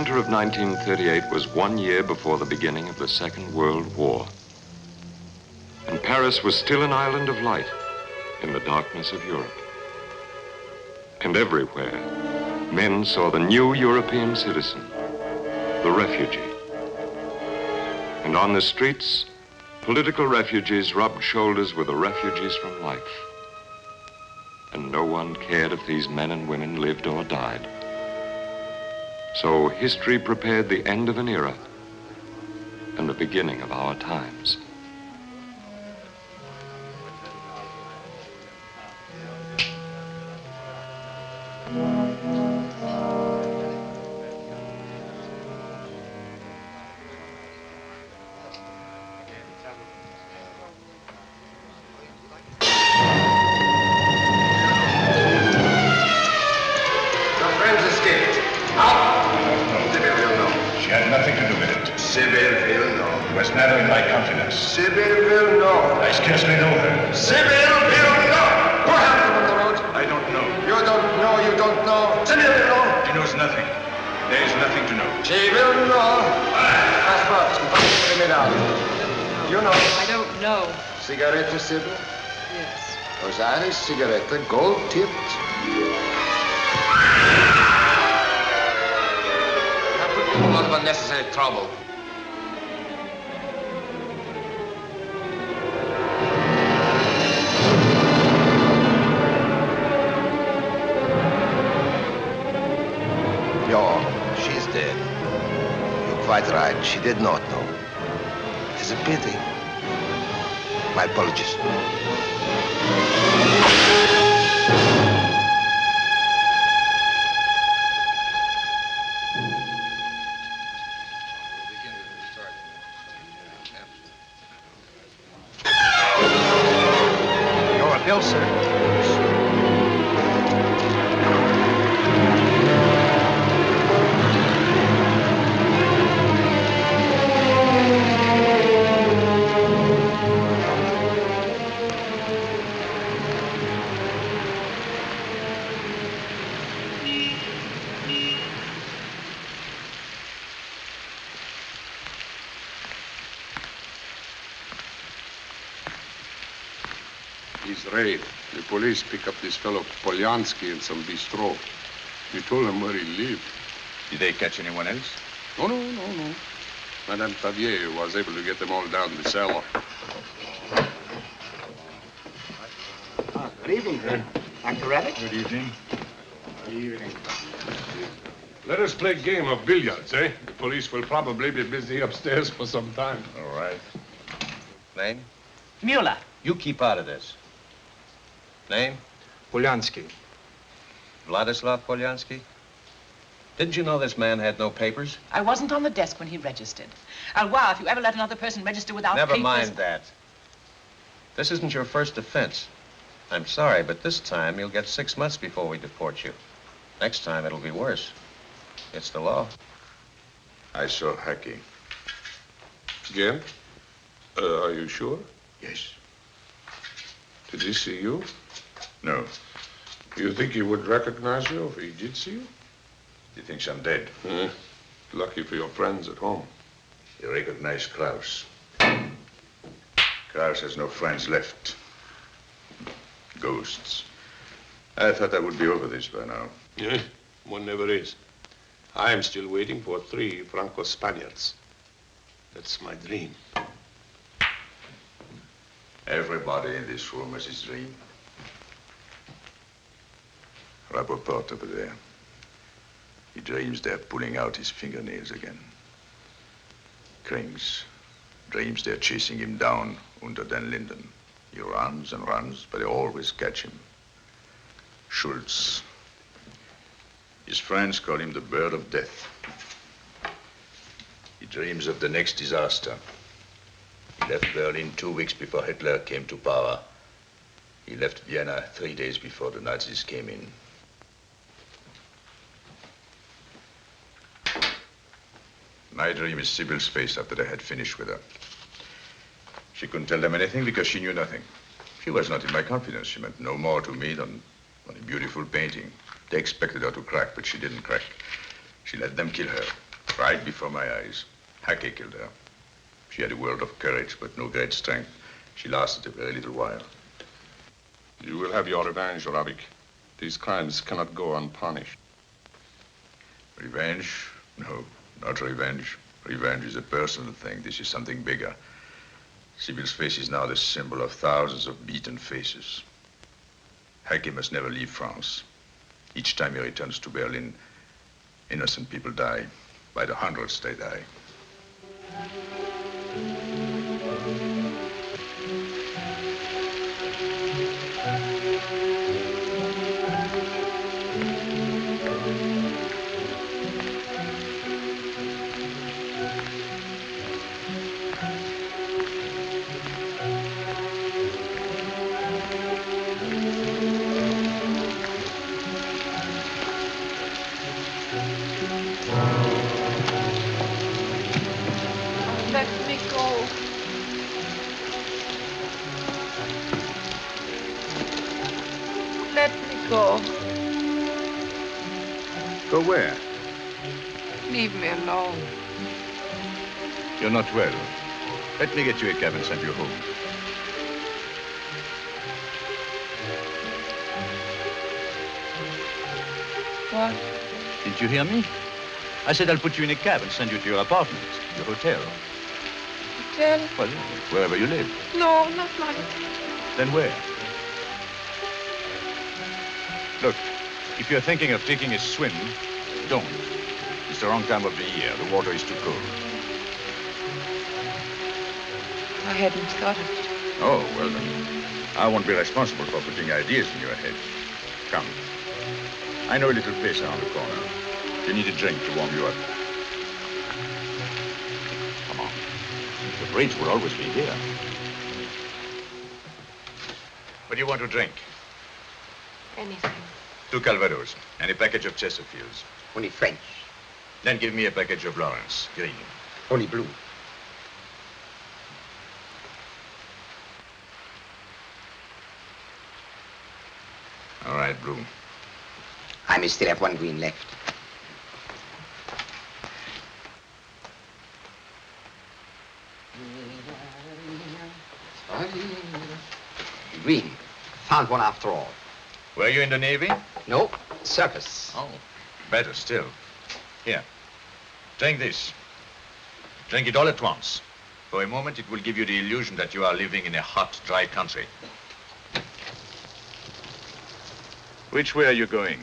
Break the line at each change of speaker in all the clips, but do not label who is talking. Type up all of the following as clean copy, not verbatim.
winter of 1938 was 1 year before the beginning of the Second World War. And Paris was still an island of light in the darkness of Europe. And everywhere, men saw the new European citizen, the refugee. And on the streets, political refugees rubbed shoulders with the refugees from life. And no one cared if these men and women lived or died. So history prepared the end of an era and the beginning of our times.
Cigarette, Sybil?
Yes.
Rosalis cigarette, gold-tipped. That put you in a lot of unnecessary trouble.
No, she's dead. You're quite right. She did not know. It is a pity. My apologies.
Your bill, sir.
Raid. The police pick up this fellow Polyansky in some bistro. We told them where he lived.
Did they catch anyone else?
No. Madame Tavier was able to get them all down the cellar.
Good evening, Dr. Rabbit.
Good evening.
Good evening. Let us play a game of billiards, eh? The police will probably be busy upstairs for some time.
All right.
Name?
Mueller.
You keep out of this. Name?
Polyansky.
Vladislav Polyansky? Didn't you know this man had no papers?
I wasn't on the desk when he registered. Wow, if you ever let another person register without
Never
papers...
mind that. This isn't your first offense. I'm sorry, but this time you'll get 6 months before we deport you. Next time it'll be worse. It's the law.
I saw Hackey.
Again? Are you sure?
Yes.
Did he see you?
No.
You think he would recognize you if he did see you?
He thinks I'm dead.
Lucky for your friends at home.
He recognized Kraus. Kraus has no friends left. Ghosts. I thought I would be over this by now.
Yeah, one never is. I'm still waiting for 3 Franco-Spaniards. That's my dream.
Everybody in this room has his dream. Rappaport over there. He dreams they're pulling out his fingernails again. Krings dreams they're chasing him down under den Linden. He runs and runs, but they always catch him. Schultz. His friends call him the bird of death. He dreams of the next disaster. He left Berlin 2 weeks before Hitler came to power. He left Vienna 3 days before the Nazis came in. My dream is Sybil's face after they had finished with her. She couldn't tell them anything because she knew nothing. She was not in my confidence. She meant no more to me than a beautiful painting. They expected her to crack, but she didn't crack. She let them kill her. Right before my eyes. Hackey killed her. She had a world of courage, but no great strength. She lasted a very little while.
You will have your revenge, Ravik. These crimes cannot go unpunished.
Revenge? No, not revenge. Revenge is a personal thing. This is something bigger. Sybil's face is now the symbol of thousands of beaten faces. Hackey must never leave France. Each time he returns to Berlin, innocent people die. By the hundreds, they die.
Let me go. Let me go.
Go where?
Leave me alone.
You're not well. Let me get you a cab and send you home.
What?
Didn't you hear me? I said I'll put you in a cab and send you to your apartment, your hotel.
Hotel?
Well, wherever you live.
No, not my hotel.
Then where? Look, if you're thinking of taking a swim, don't. It's the wrong time of the year. The water is too cold.
I hadn't thought of it.
Oh, well then, I won't be responsible for putting ideas in your head. Come. I know a little place around the corner. You need a drink to warm you up. Come on. The bridge will always be here. What do you want to drink?
Anything.
2 Calvados and a package of Chesterfields.
Only French.
Then give me a package of Lawrence, green.
Only blue.
All right, blue.
I may still have 1 green left. Green. Found one after all.
Were you in the Navy?
No, circus.
Oh, better still. Here, drink this. Drink it all at once. For a moment, it will give you the illusion that you are living in a hot, dry country. Which way are you going?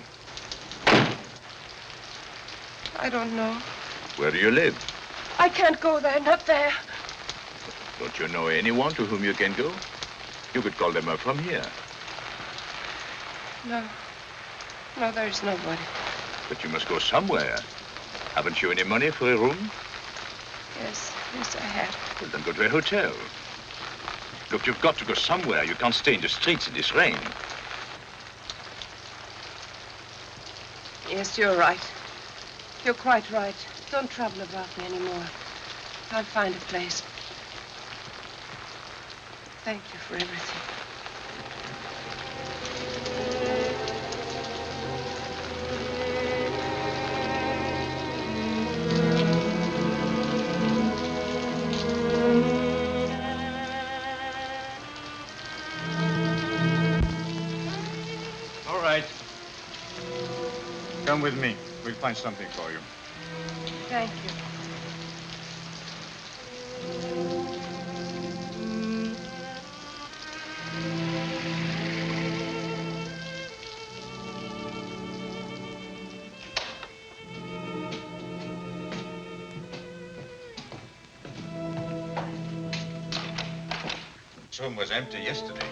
I don't know.
Where do you live?
I can't go there, not there.
Don't you know anyone to whom you can go? You could call them up from here.
No. No, there's nobody.
But you must go somewhere. Haven't you any money for a room?
Yes, I have.
Well, then go to a hotel. Look, you've got to go somewhere. You can't stay in the streets in this rain.
Yes, you're right. You're quite right. Don't trouble about me anymore. I'll find a place. Thank you for everything.
All right. Come with me. We'll find something for you.
Thank you.
This room was empty yesterday.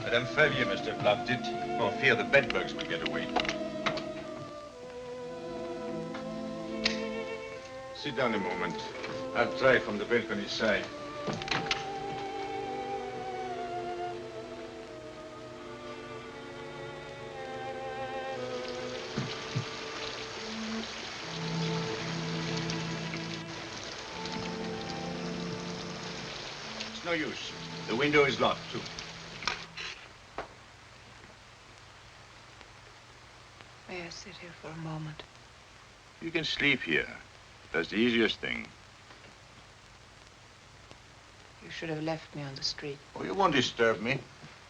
Madame Favier must have locked it for fear the bedbugs will get away. Sit down a moment. I'll try from the balcony side. It's no use. The window is locked, too.
May I sit here for a moment?
You can sleep here. That's the easiest thing.
You should have left me on the street.
Oh, you won't disturb me.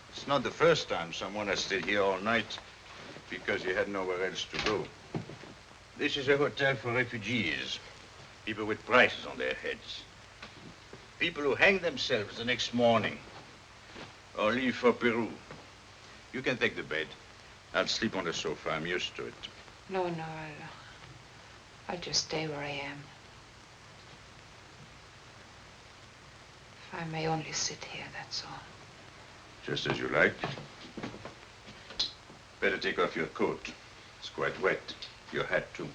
It's not the first time someone has stayed here all night because he had nowhere else to go. This is a hotel for refugees. People with prices on their heads. People who hang themselves the next morning or leave for Peru. You can take the bed. I'll sleep on the sofa. I'm used to it.
No, I'll just stay where I am. If I may only sit here, that's all.
Just as you like. Better take off your coat. It's quite wet. Your hat, too.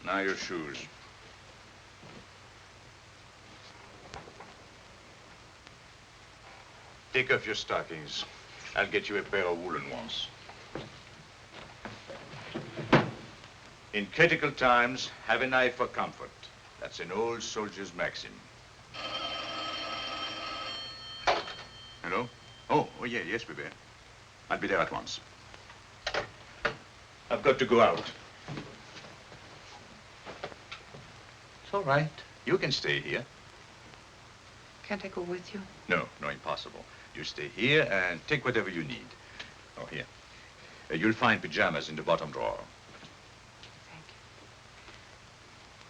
Now your shoes. Take off your stockings. I'll get you a pair of woolen ones. In critical times, have an eye for comfort. That's an old soldier's maxim. Hello? Oh, yeah, yes, baby. I'll be there at once. I've got to go out. It's all right. You can stay here.
Can't I go with you?
No, impossible. You stay here and take whatever you need. Oh, here. You'll find pajamas in the bottom drawer.
Thank you.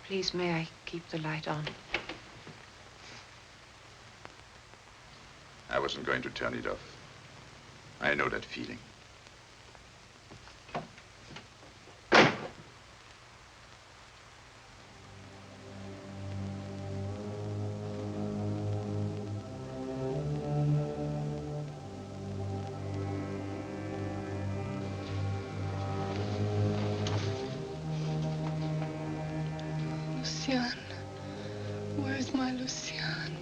Please, may I keep the light on?
I wasn't going to turn it off. I know that feeling.
Lucian. Where's my Lucian?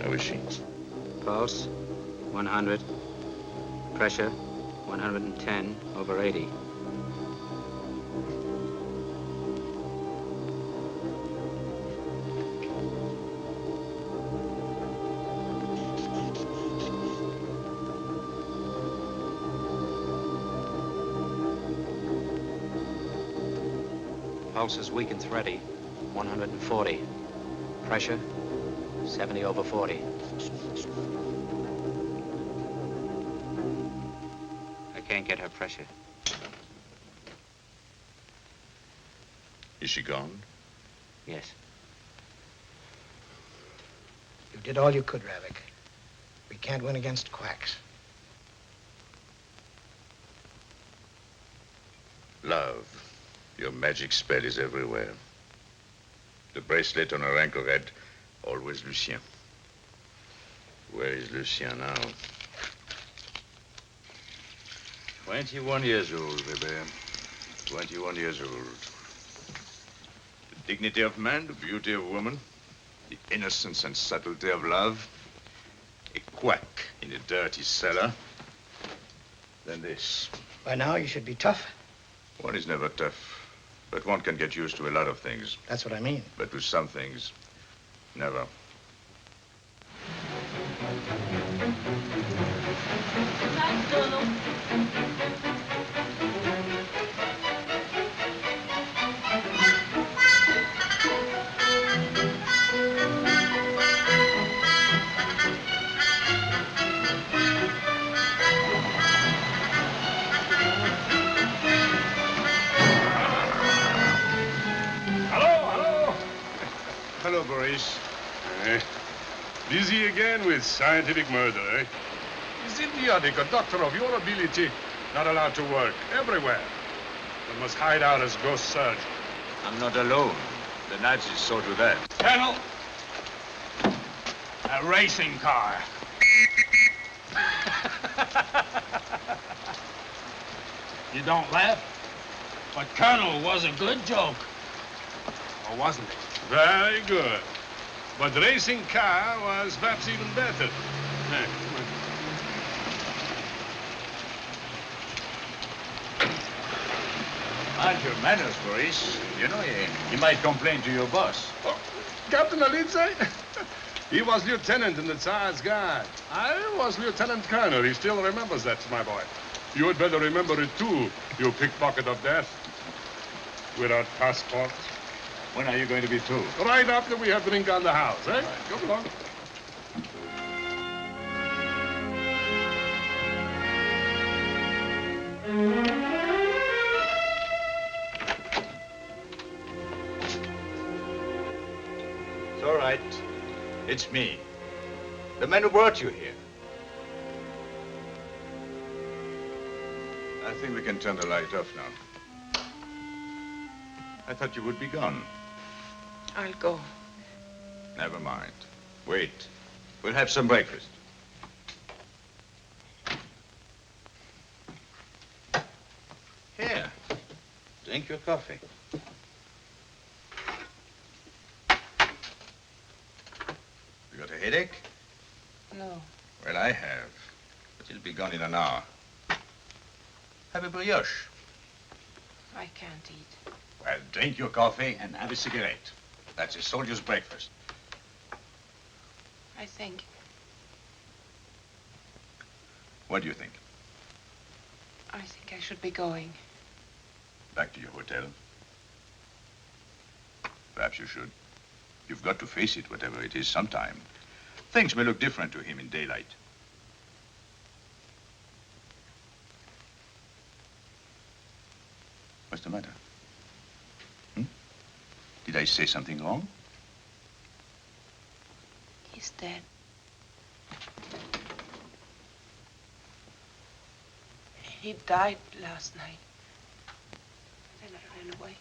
How is she?
Pulse, 100. Pressure, 110/80. Pulse is weak and thready, 140. Pressure, 70/40. I can't get her pressure.
Is she gone?
Yes.
You did all you could, Ravik. We can't win against quacks.
Love, your magic spell is everywhere. The bracelet on her ankle read, always Lucien. Where is Lucien now? 21 years old, baby. 21 years old. The dignity of man, the beauty of woman, the innocence and subtlety of love. A quack in a dirty cellar. Then this.
By now, you should be tough.
One is never tough, but one can get used to a lot of things.
That's what I mean.
But with some things, never.
Thanks, Donald.
Hello, Boris. Busy again with scientific murder, eh? It's idiotic. A doctor of your ability not allowed to work everywhere. One must hide out as ghost surgeon.
I'm not alone. The Nazis saw to that.
Colonel, a racing car. You don't laugh?
But, Colonel, was a good joke.
Or wasn't it? Very good. But the racing car was perhaps even better. Hey, come on.
Mind your manners, Boris. You know, you might complain to your boss.
Oh, Captain Alidze? He was lieutenant in the Tsar's guard. I was lieutenant colonel. He still remembers that, my boy. You had better remember it, too, you pickpocket of death. Without passport.
When are you going to be through?
Right after we have drink on the house, eh? Come along.
It's all right. It's me. The man who brought you here.
I think we can turn the light off now. I thought you would be gone.
I'll go.
Never mind.
Wait. We'll have some breakfast. Here. Drink your coffee.
You got a headache?
No.
Well, I have. But it'll be gone in an hour. Have a brioche.
I can't eat.
Well, drink your coffee and have a cigarette. That's a soldier's breakfast.
I think.
What do you think?
I think I should be going.
Back to your hotel? Perhaps you should. You've got to face it, whatever it is, sometime. Things may look different to him in daylight. What's the matter? Did I say something wrong?
He's dead. He died last night. Then I ran away.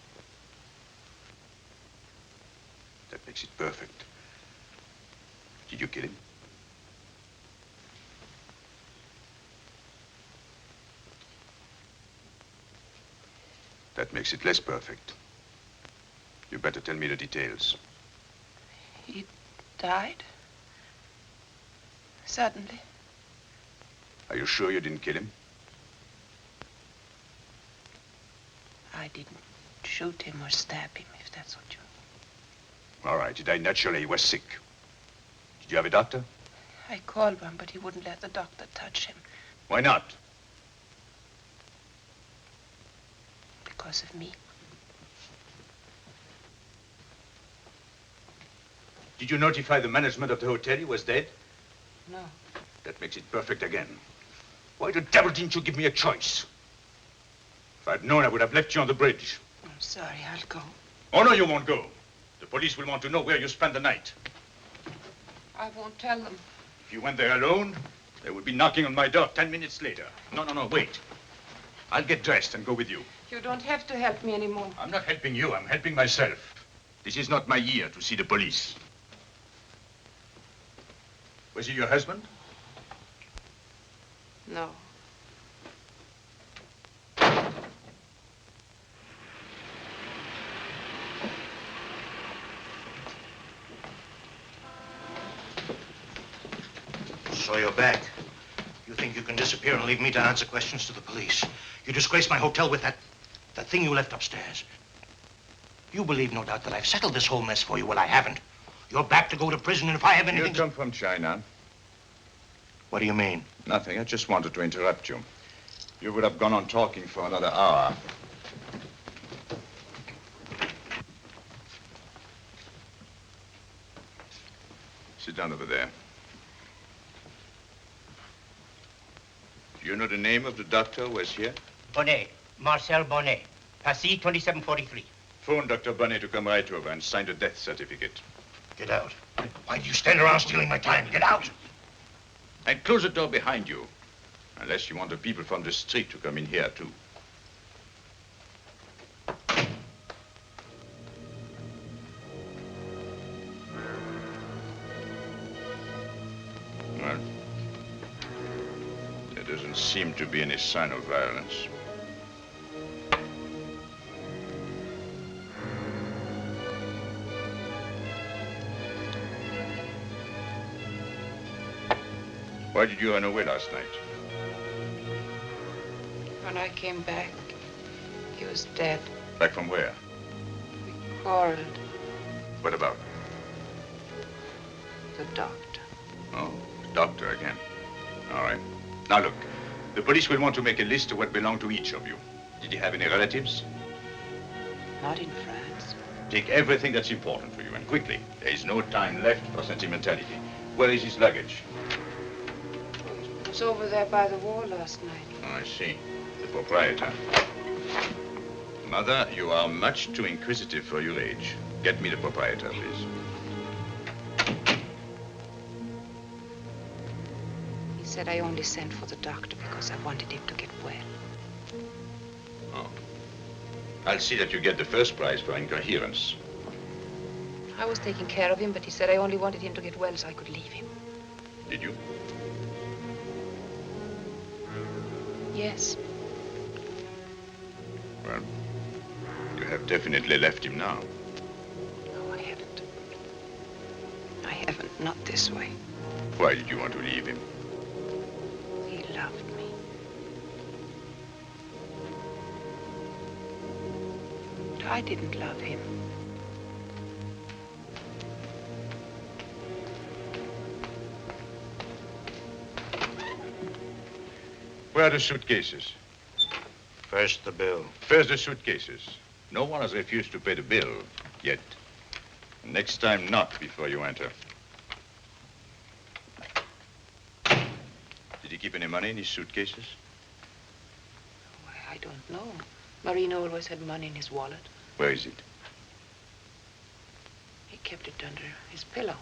That makes it perfect. Did you kill him? That makes it less perfect. You better tell me the details.
He died? Suddenly.
Are you sure you didn't kill him?
I didn't shoot him or stab him, if that's what you mean.
All right, he died naturally. He was sick. Did you have a doctor?
I called one, but he wouldn't let the doctor touch him.
Why not?
Because of me.
Did you notify the management of the hotel he was dead?
No.
That makes it perfect again. Why the devil didn't you give me a choice? If I'd known, I would have left you on the bridge.
I'm sorry, I'll go.
Oh, no, you won't go. The police will want to know where you spent the night.
I won't tell them.
If you went there alone, they would be knocking on my door 10 minutes later. No, wait. I'll get dressed and go with you.
You don't have to help me anymore.
I'm not helping you. I'm helping myself. This is not my year to see the police. Was he your husband?
No.
So you're back. You think you can disappear and leave me to answer questions to the police? You disgraced my hotel with that thing you left upstairs. You believe, no doubt, that I've settled this whole mess for you. Well, I haven't. You're back to go to prison, and if I have anything...
You come from China.
What do you mean?
Nothing. I just wanted to interrupt you. You would have gone on talking for another hour. Sit down over there. Do you know the name of the doctor who was here?
Bonnet. Marcel Bonnet. Passy 2743.
Phone Dr. Bonnet to come right over and sign the death certificate.
Get out. Why do you stand around stealing my time? Get out.
And close the door behind you. Unless you want the people from the street to come in here, too. Well, there doesn't seem to be any sign of violence. Why did you run away last night?
When I came back, he was dead.
Back from where?
We quarreled.
What about?
The doctor.
Oh, the doctor again. All right. Now look, the police will want to make a list of what belonged to each of you. Did you have any relatives?
Not in France.
Take everything that's important for you, and quickly. There is no time left for sentimentality. Where is his luggage?
It was over there by the wall last night.
Oh, I see. The proprietor. Mother, you are much too inquisitive for your age. Get me the proprietor, please.
He said I only sent for the doctor because I wanted him to get well.
Oh. I'll see that you get the first prize for incoherence.
I was taking care of him, but he said I only wanted him to get well so I could leave him.
Did you?
Yes.
Well, you have definitely left him now.
No, I haven't. I haven't, not this way.
Why did you want to leave him?
He loved me. But I didn't love him.
Where are the suitcases?
First, the bill.
First, the suitcases. No one has refused to pay the bill yet. Next time, not before you enter. Did he keep any money in his suitcases?
I don't know. Marino always had money in his wallet.
Where is it?
He kept it under his pillow.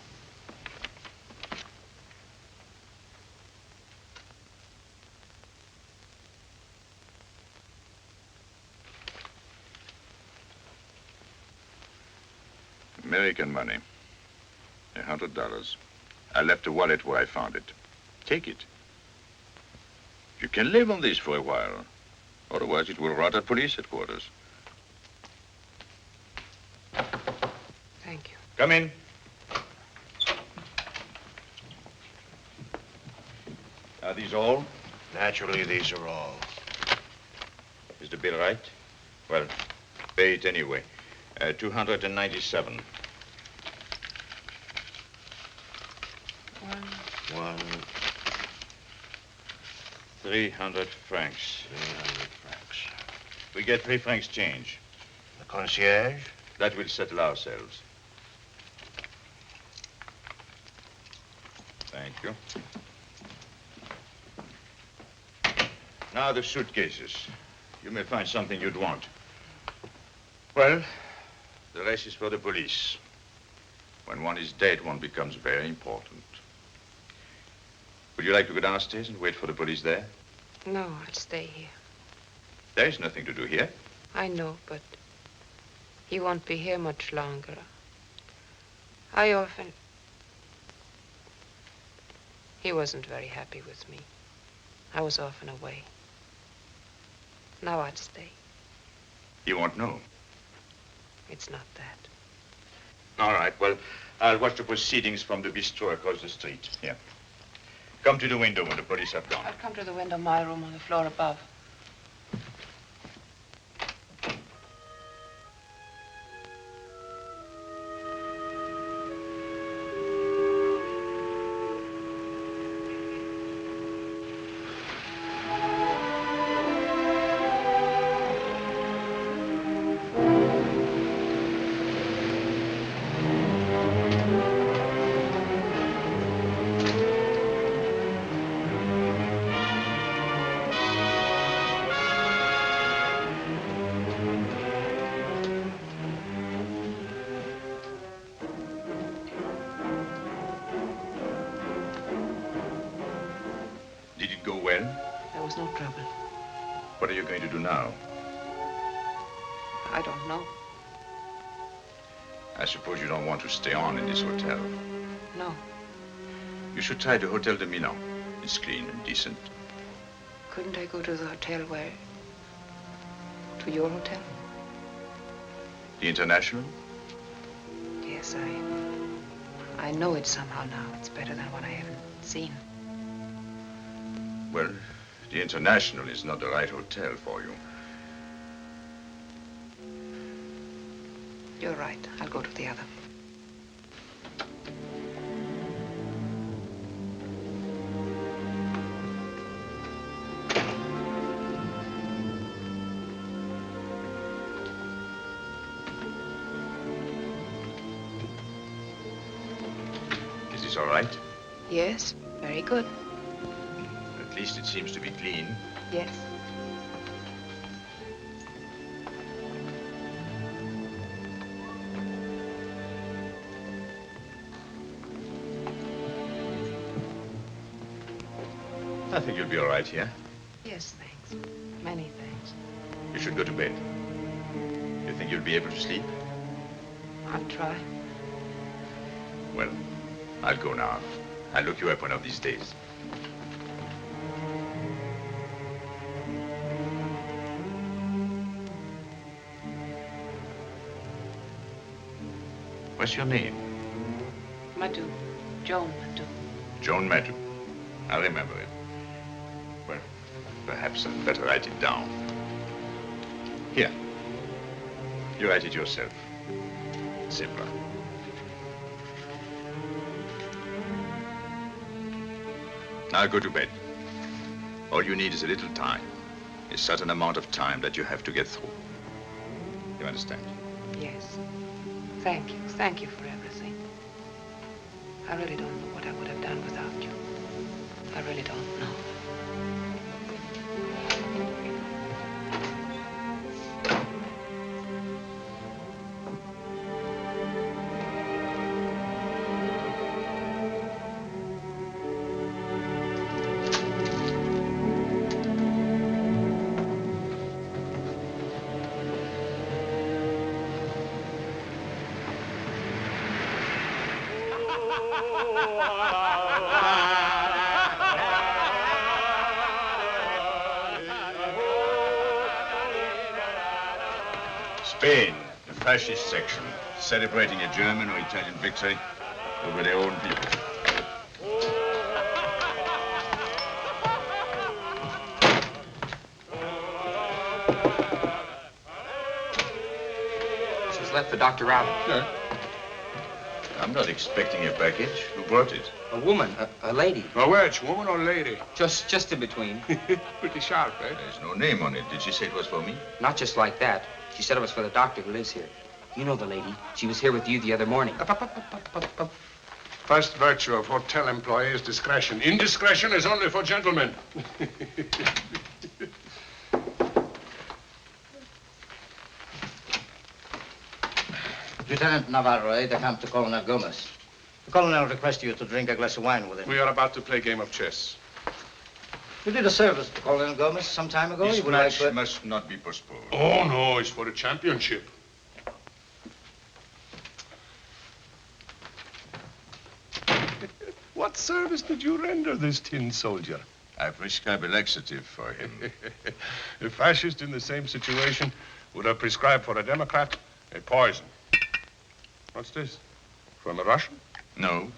American money. $100. I left the wallet where I found it. Take it. You can live on this for a while. Otherwise, it will rot at police headquarters.
Thank you.
Come in. Are these all?
Naturally, these are all.
Is the bill right? Well, pay it anyway. 297.
One.
300 francs.
300 francs.
We get 3 francs change.
The concierge?
That will settle ourselves. Thank you. Now the suitcases. You may find something you'd want. Well, the rest is for the police. When one is dead, one becomes very important. Would you like to go downstairs and wait for the police there?
No, I'll stay here.
There is nothing to do here.
I know, but he won't be here much longer. He wasn't very happy with me. I was often away. Now I'd stay.
He won't know.
It's not that.
All right, well, I'll watch the proceedings from the bistro across the street. Here. Come to the window when the police have gone.
I'll come to the window, my room on the floor above.
No trouble. What are you going to do now?
I don't know.
I suppose you don't want to stay on in this hotel.
No.
You should try the Hotel de Milan. It's clean and decent.
Couldn't I go to the hotel where... to your hotel?
The International?
Yes, I know it somehow now. It's better than what I haven't seen.
Well, the International is not the right hotel for you.
You're right. I'll go to the other.
Is this all right?
Yes, very good.
At least it seems to be clean.
Yes.
I think you'll be all right here.
Yes, thanks. Many thanks.
You should go to bed. You think you'll be able to sleep?
I'll try.
Well, I'll go now. I'll look you up one of these days. What's your name?
Madhu. Joan Madhu.
Joan Madhu. I'll remember it. Well, perhaps I'd better write it down. Here. You write it yourself. Simpler. Now go to bed. All you need is a little time. A certain amount of time that you have to get through. You understand?
Yes. Thank you. Thank you for everything. I really don't know what I would have done without you. I really don't know.
Spain, the fascist section, celebrating a German or Italian victory over their own people.
She's left the doctor out.
No. I'm not expecting a package. Who brought it?
A woman, a lady.
A which, woman or lady?
Just in between.
Pretty sharp, eh?
There's no name on it. Did she say it was for me?
Not just like that. She said it was for the doctor who lives here. You know the lady. She was here with you the other morning.
First virtue of hotel employee is discretion. Indiscretion is only for gentlemen.
Lieutenant Navarro, aide-de-camp to Colonel Gomez. The colonel requests you to drink a glass of wine with him.
We are about to play a game of chess.
You did a service to Colonel Gomez some time ago.
This
You would
match
like to...
must not be postponed.
Oh, no, it's for a championship. What service did you render this tin soldier?
I prescribe a laxative for him.
A fascist in the same situation would have prescribed for a Democrat a poison. What's this? From a Russian?
No.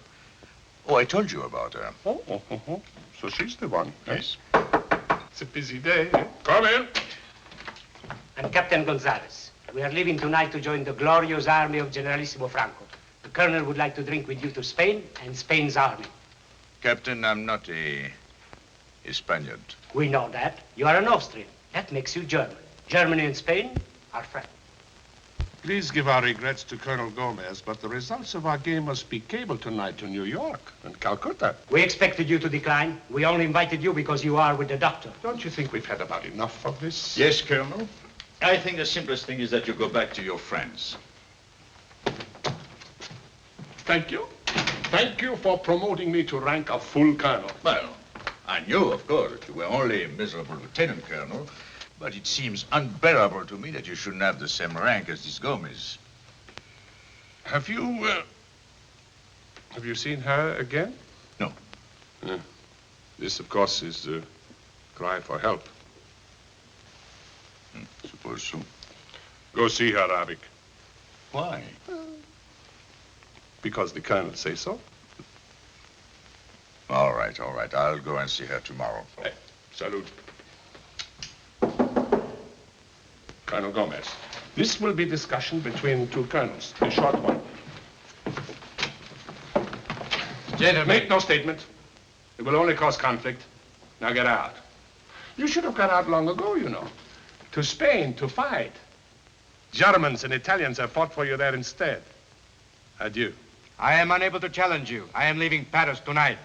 Oh, I told you about her.
Oh. So she's the one. Yes. It's a busy day, eh? Come in.
I'm Captain Gonzalez. We are leaving tonight to join the glorious army of Generalissimo Franco. The colonel would like to drink with you to Spain and Spain's army.
Captain, I'm not a Spaniard.
We know that. You are an Austrian. That makes you German. Germany and Spain are friends.
Please give our regrets to Colonel Gomez, but the results of our game must be cabled tonight to New York and Calcutta.
We expected you to decline. We only invited you because you are with the doctor.
Don't you think we've had about enough of this?
Yes, Colonel. I think the simplest thing is that you go back to your friends.
Thank you. Thank you for promoting me to rank of full colonel.
Well, I knew, of course, you were only a miserable lieutenant colonel, but it seems unbearable to me that you shouldn't have the same rank as this Gomez.
Have you seen her again?
No.
This, of course, is the cry for help.
Suppose so.
Go see her, Avik.
Why?
Because the colonel says so.
All right, all right. I'll go and see her tomorrow.
Hey, salute. Colonel Gomez, this will be discussion between two colonels, a short one.
Gentlemen.
Make no statement. It will only cause conflict. Now get out. You should have got out long ago, you know. To Spain, to fight. Germans and Italians have fought for you there instead. Adieu.
I am unable to challenge you. I am leaving Paris tonight.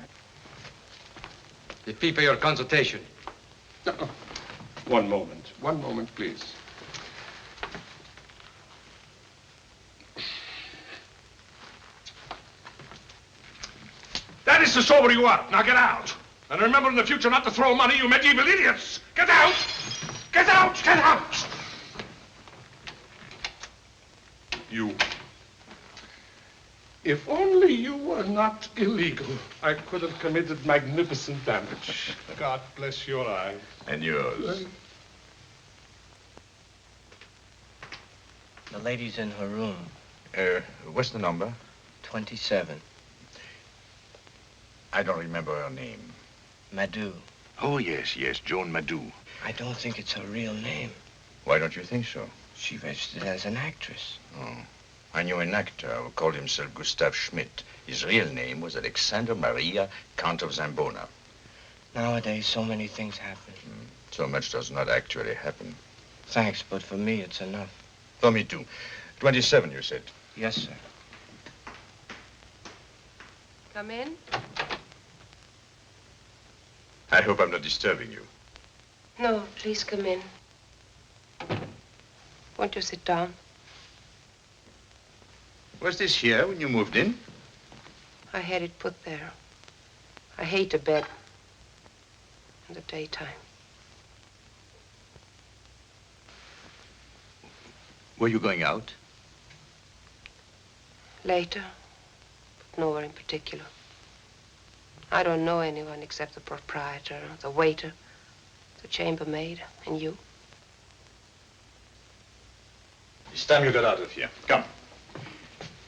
The fee for your consultation.
One moment, please. That is to sober you up. Now get out. And remember in the future not to throw money, you medieval idiots. Get out! Get out! Get out! You. If only you were not illegal, I could have committed magnificent damage. God bless your eye.
And yours.
The lady's in her room.
What's the number?
27.
I don't remember her name.
Madou.
Oh, yes, Joan Madou.
I don't think it's her real name.
Why don't you think so?
She registered as an actress.
Oh. I knew an actor who called himself Gustav Schmidt. His real name was Alexander Maria, Count of Zambona.
Nowadays, so many things happen.
So much does not actually happen.
Thanks, but for me, it's enough.
For me, too. 27, you said?
Yes, sir.
Come in.
I hope I'm not disturbing you.
No, please come in. Won't you sit down?
Was this here when you moved in?
I had it put there. I hate a bed in the daytime.
Were you going out?
Later, but nowhere in particular. I don't know anyone except the proprietor, the waiter, the chambermaid, and you.
It's time you got out of here. Come.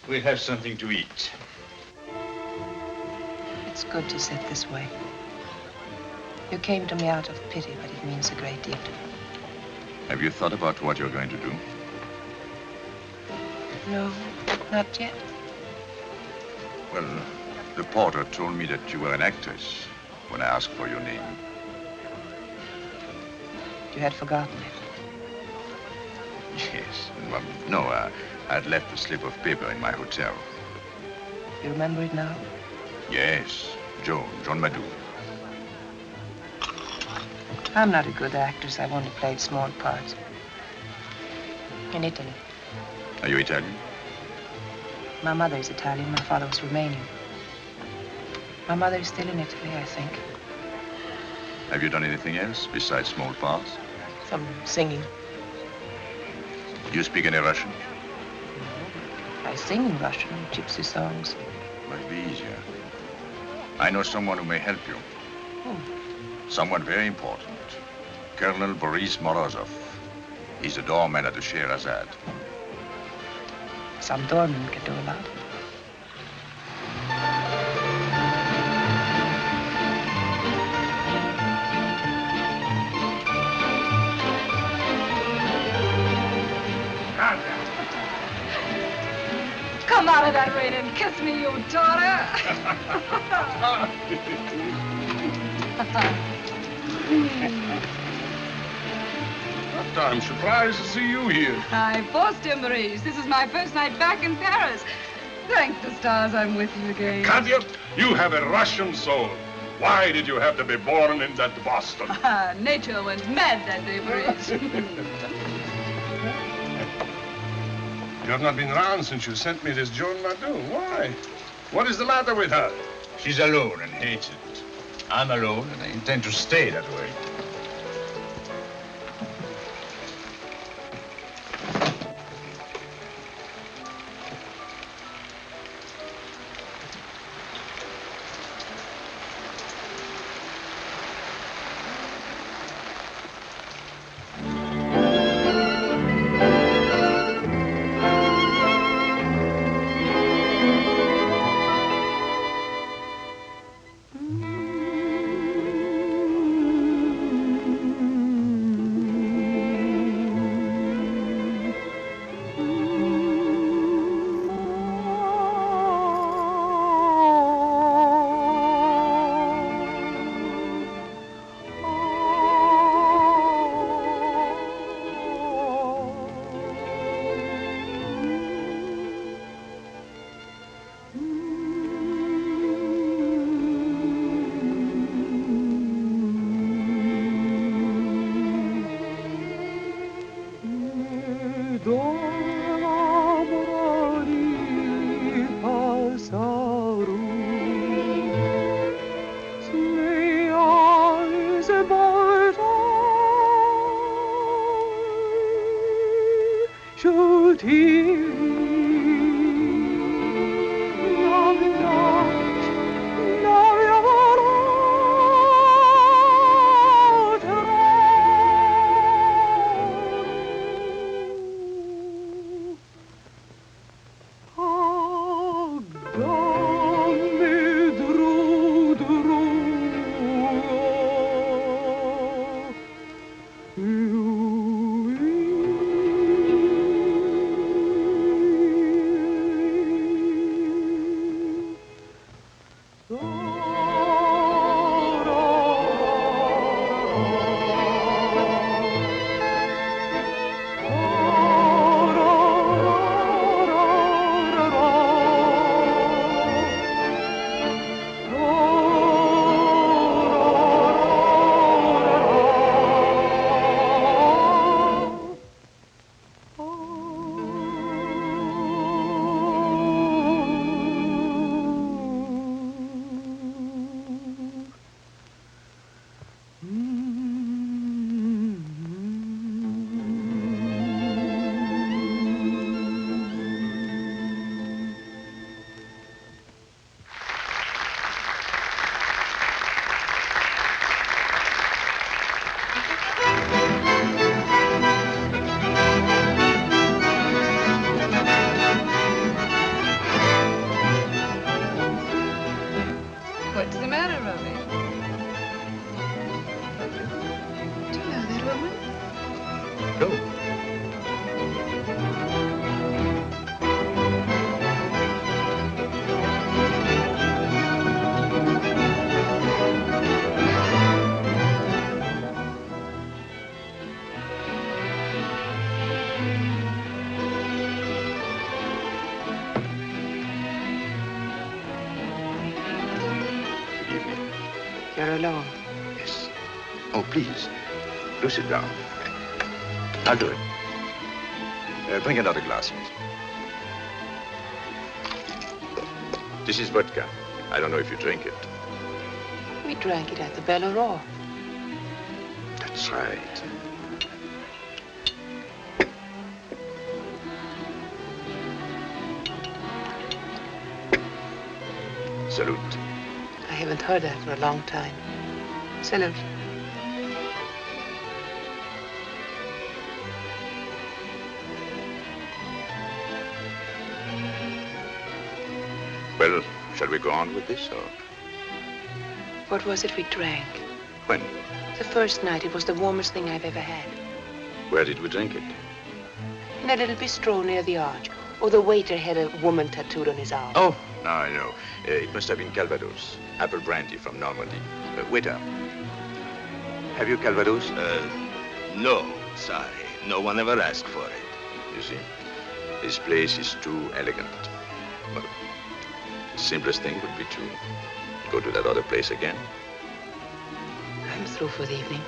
We'll have something to eat.
It's good to sit this way. You came to me out of pity, but it means a great deal to me.
Have you thought about what you're going to do?
No, not yet.
Well, the porter told me that you were an actress when I asked for your name.
You had forgotten it.
Yes. Well, no, I'd left a slip of paper in my hotel.
You remember it now?
Yes, Joan Madou.
I'm not a good actress. I've only played small parts. In Italy.
Are you Italian?
My mother is Italian. My father was Romanian. My mother is still in Italy, I think.
Have you done anything else besides small parts?
Some singing.
Do you speak any Russian?
I sing in Russian, gypsy songs.
Might be easier. I know someone who may help you.
Who?
Someone very important. Colonel Boris Morozov. He's the doorman at the Scheherazade.
Some doorman can do a lot.
Come out of that rain and kiss me, you daughter.
I'm surprised to see you here.
Hi, forced dear Maurice. This is my first night back in Paris. Thank the stars I'm with you again.
Katya, you have a Russian soul. Why did you have to be born in that Boston?
Nature went mad that day, Maurice.
You have not been around since you sent me this Joan Madou. Why? What is the matter with her?
She's alone and hates it. I'm alone and I intend to stay that way.
Mm-hmm. thoroughly. Do you know that woman?
No.
You're alone.
Yes. Oh, please. Do sit down. I'll do it. Bring another glass, please. This is vodka. I don't know if you drink it.
We drank it at the Belle Aurore.
That's right. Salute.
I haven't heard that for a long time. Salute.
Well, shall we go on with this, or
What was it we drank?
when?
The first night, it was the warmest thing I've ever had.
Where did we drink it?
In a little bistro near the arch. Oh, the waiter had a woman tattooed on his arm.
Oh, now I know. It must have been Calvados. Apple brandy from Normandy. Waiter, have you Calvados?
No, sorry. No one ever asked for it.
You see, this place is too elegant. Well, the simplest thing would be to go to that other place again.
I'm through for the evening.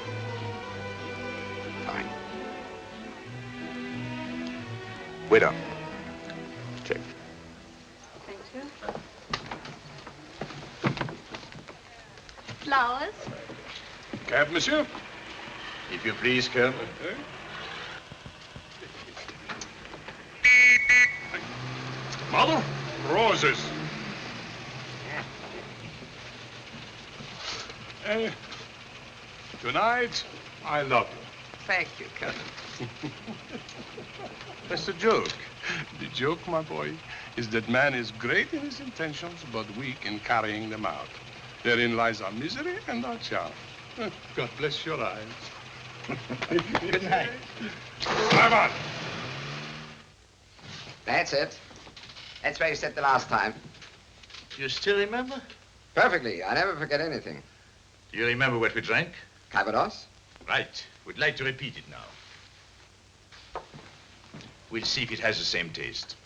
Fine. Waiter, check.
Thank you. Flowers?
Cab, monsieur?
If you please, Colonel.
Mother, roses. Tonight, I love you.
Thank you, Colonel.
That's the joke. The joke, my boy, is that man is great in his intentions, but weak in carrying them out. Therein lies our misery and our charm. God bless your eyes.
Good night.
Bye-bye.
That's it. That's where you said the last time.
You still remember?
Perfectly. I never forget anything.
Do you remember what we drank?
Calvados?
Right. We'd like to repeat it now. We'll see if it has the same taste.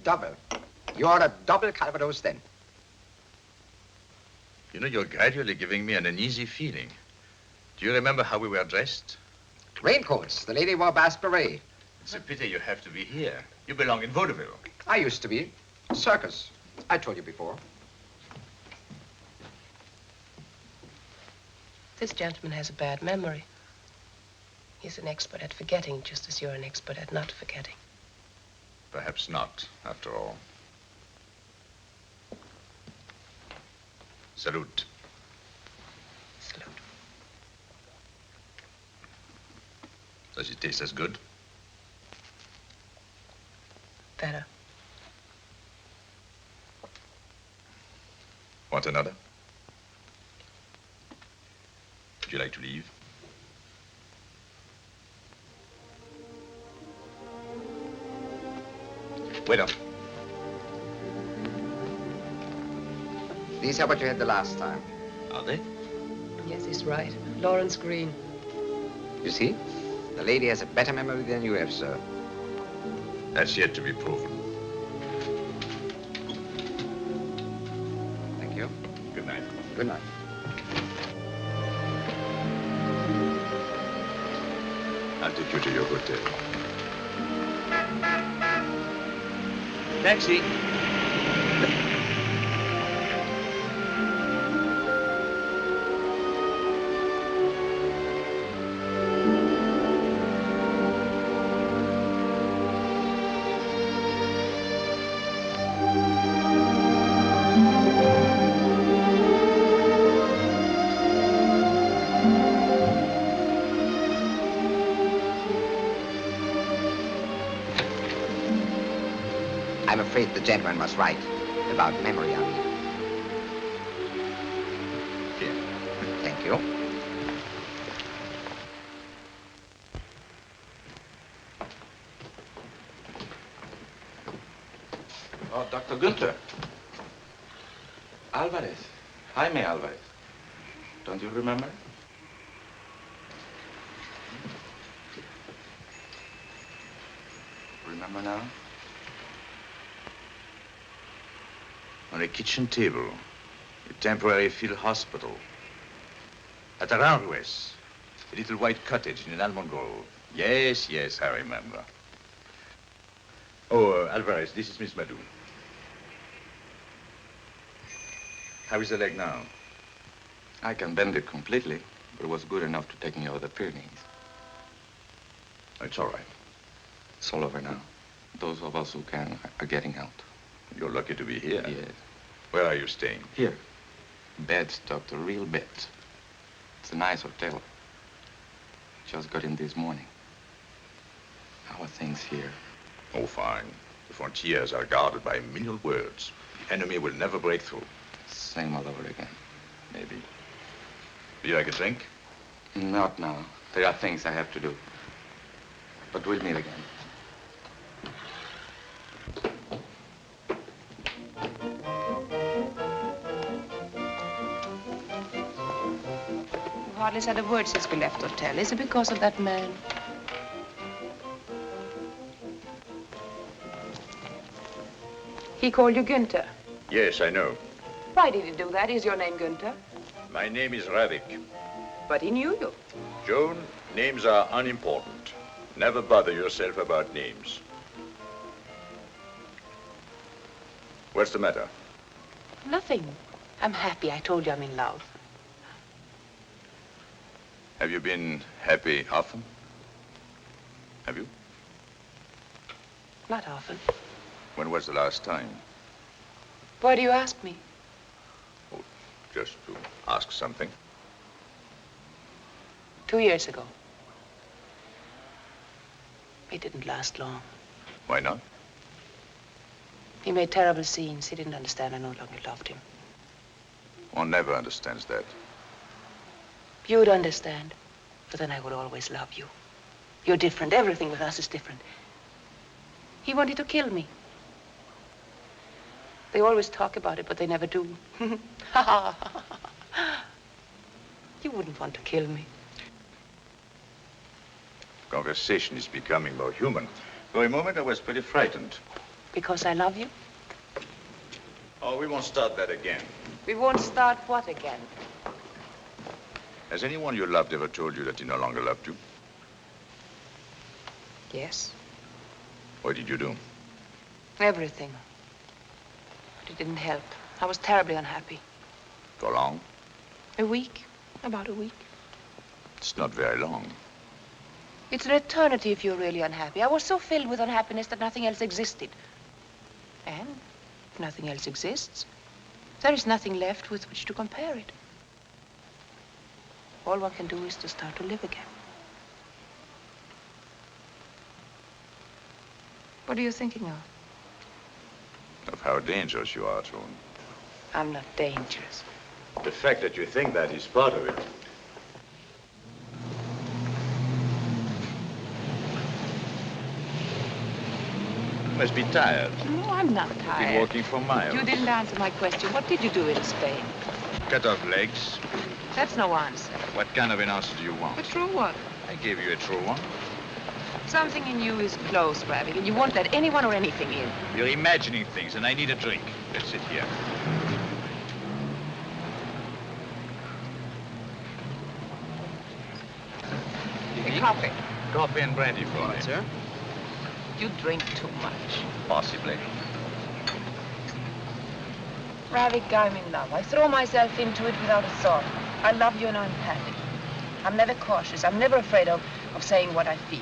Double. You're a double Calvados then.
You know, you're gradually giving me an uneasy feeling. Do you remember how we were dressed?
Raincoats. The lady wore basque beret.
It's a pity you have to be here. You belong in vaudeville.
I used to be. Circus. I told you before.
This gentleman has a bad memory. He's an expert at forgetting, just as you're an expert at not forgetting.
Perhaps not, after all. Salute.
Salute.
Does it taste as good?
Better.
Want another? Would you like to leave? Waiter.
These are what you had the last time.
Are they?
Yes, he's right. Lawrence Green.
You see? The lady has a better memory than you have, sir.
That's yet to be proven.
Thank you.
Good night.
Good night.
I'll take you to your hotel.
Taxi.
I'm afraid the gentleman was right about memory, I mean. you.
Oh, Dr. Günther. Alvarez. Jaime Alvarez. Don't you remember? Remember now? On a kitchen table, a temporary field hospital. At Aranjuez, a little white cottage in an almond grove. Yes, yes, I remember. Oh, Alvarez, this is Miss Madou. How is the leg now?
I can bend it completely, but it was good enough to take me over the Pyrenees.
It's all right.
It's all over now. Those of us who can are getting out.
You're lucky to be here.
Yes.
Where are you staying?
Here. Beds, doctor, real beds. It's a nice hotel. Just got in this morning. How are things here?
Oh, fine. The frontiers are guarded by a million words. The enemy will never break through.
Same all over again.
Maybe. Do you like a drink?
Not now. There are things I have to do. But we'll meet again.
You hardly said a word since we left the hotel. Is it because of that man? He called you Günther.
Yes, I know.
Why did he do that? Is your name Günther?
My name is Ravik.
But he knew you.
Joan, names are unimportant. Never bother yourself about names. What's the matter?
Nothing. I'm happy. I told you I'm in love.
Have you been happy often? Have you?
Not often.
When was the last time?
Why do you ask me?
Oh, just to ask something.
2 years ago. It didn't last long.
Why not?
He made terrible scenes. He didn't understand I no longer loved him.
One never understands that.
You'd understand, but then I would always love you. You're different. Everything with us is different. He wanted to kill me. They always talk about it, but they never do. You wouldn't want to kill me.
Conversation is becoming more human. For a moment, I was pretty frightened.
Because I love you?
Oh, we won't start that again.
We won't start what again?
Has anyone you loved ever told you that he no longer loved you?
Yes.
What did you do?
Everything. But it didn't help. I was terribly unhappy.
For long?
A week. About a week.
It's not very long.
It's an eternity if you're really unhappy. I was so filled with unhappiness that nothing else existed. And if nothing else exists, there is nothing left with which to compare it. All one can do is to start to live again. What are you thinking of?
Of how dangerous you are, Joan.
I'm not dangerous.
The fact that you think that is part of it. You must be tired.
No, I'm not
You've
tired.
been walking for miles.
You didn't answer my question. What did you do in Spain?
Cut off legs.
That's no answer.
What kind of an answer do you want?
A true one.
I gave you a true one.
Something in you is close, Ravik, and you won't let anyone or anything in.
You're imagining things, and I need a drink. Let's sit here.
A coffee.
Coffee and brandy for me.
Sir?
You drink too much.
Possibly.
Ravik, I'm in love. I throw myself into it without a thought. I love you and I'm happy. I'm never cautious. I'm never afraid of saying what I feel.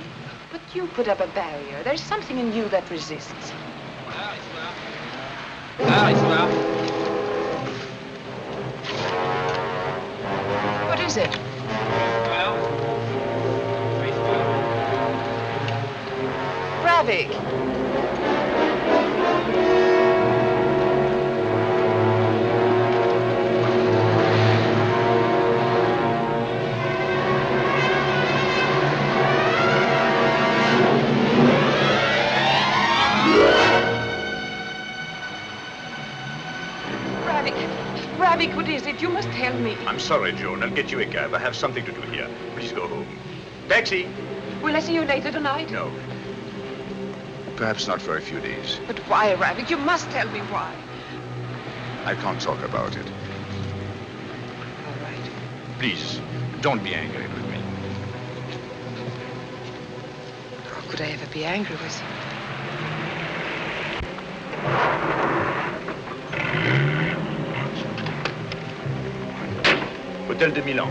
But you put up a barrier. There's something in you that resists. What is it? Ravik. Ravik, what is it? You must tell me.
I'm sorry, Joan. I'll get you a cab. I have something to do here. Please go home. Taxi!
Will I see you later tonight?
No.
Perhaps not for a few days.
But why, Ravik? You must tell me why.
I can't talk about it.
All right.
Please, don't be angry with me.
How could I ever be angry with you?
Hôtel de Milan.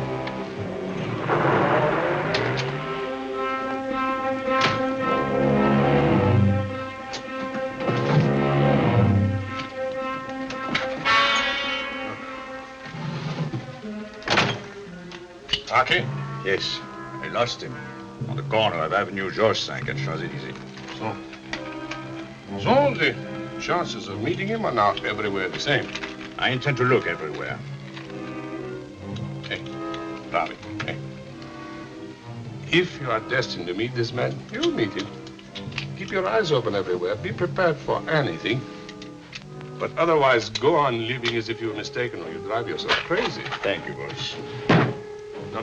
Rocky?
Yes, I lost him. On the corner of Avenue Georges V at Champs-Élysées.
So the chances of meeting him are not everywhere the same.
I intend to look everywhere.
Hey, Ravi, hey. If you are destined to meet this man, you'll meet him. Keep your eyes open everywhere. Be prepared for anything. But otherwise, go on living as if you were mistaken or you drive yourself crazy.
Thank you, boss.
No.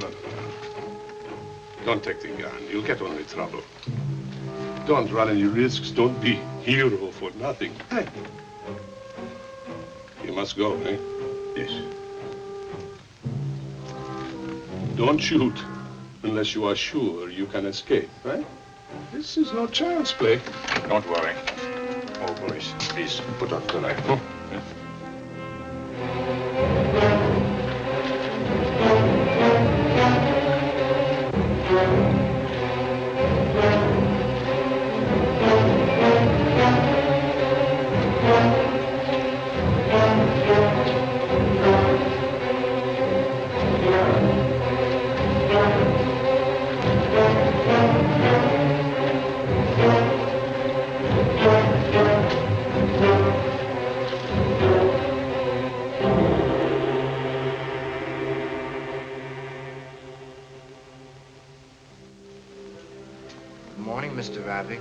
Don't take the gun. You'll get only trouble. Don't run any risks. Don't be hero for nothing. Hey. You must go, eh?
Yes.
Don't shoot unless you are sure you can escape, right? This is no child's play.
Don't worry. Oh, boys, please, put up the light.
Huh?
Good morning, Mr. Ravik.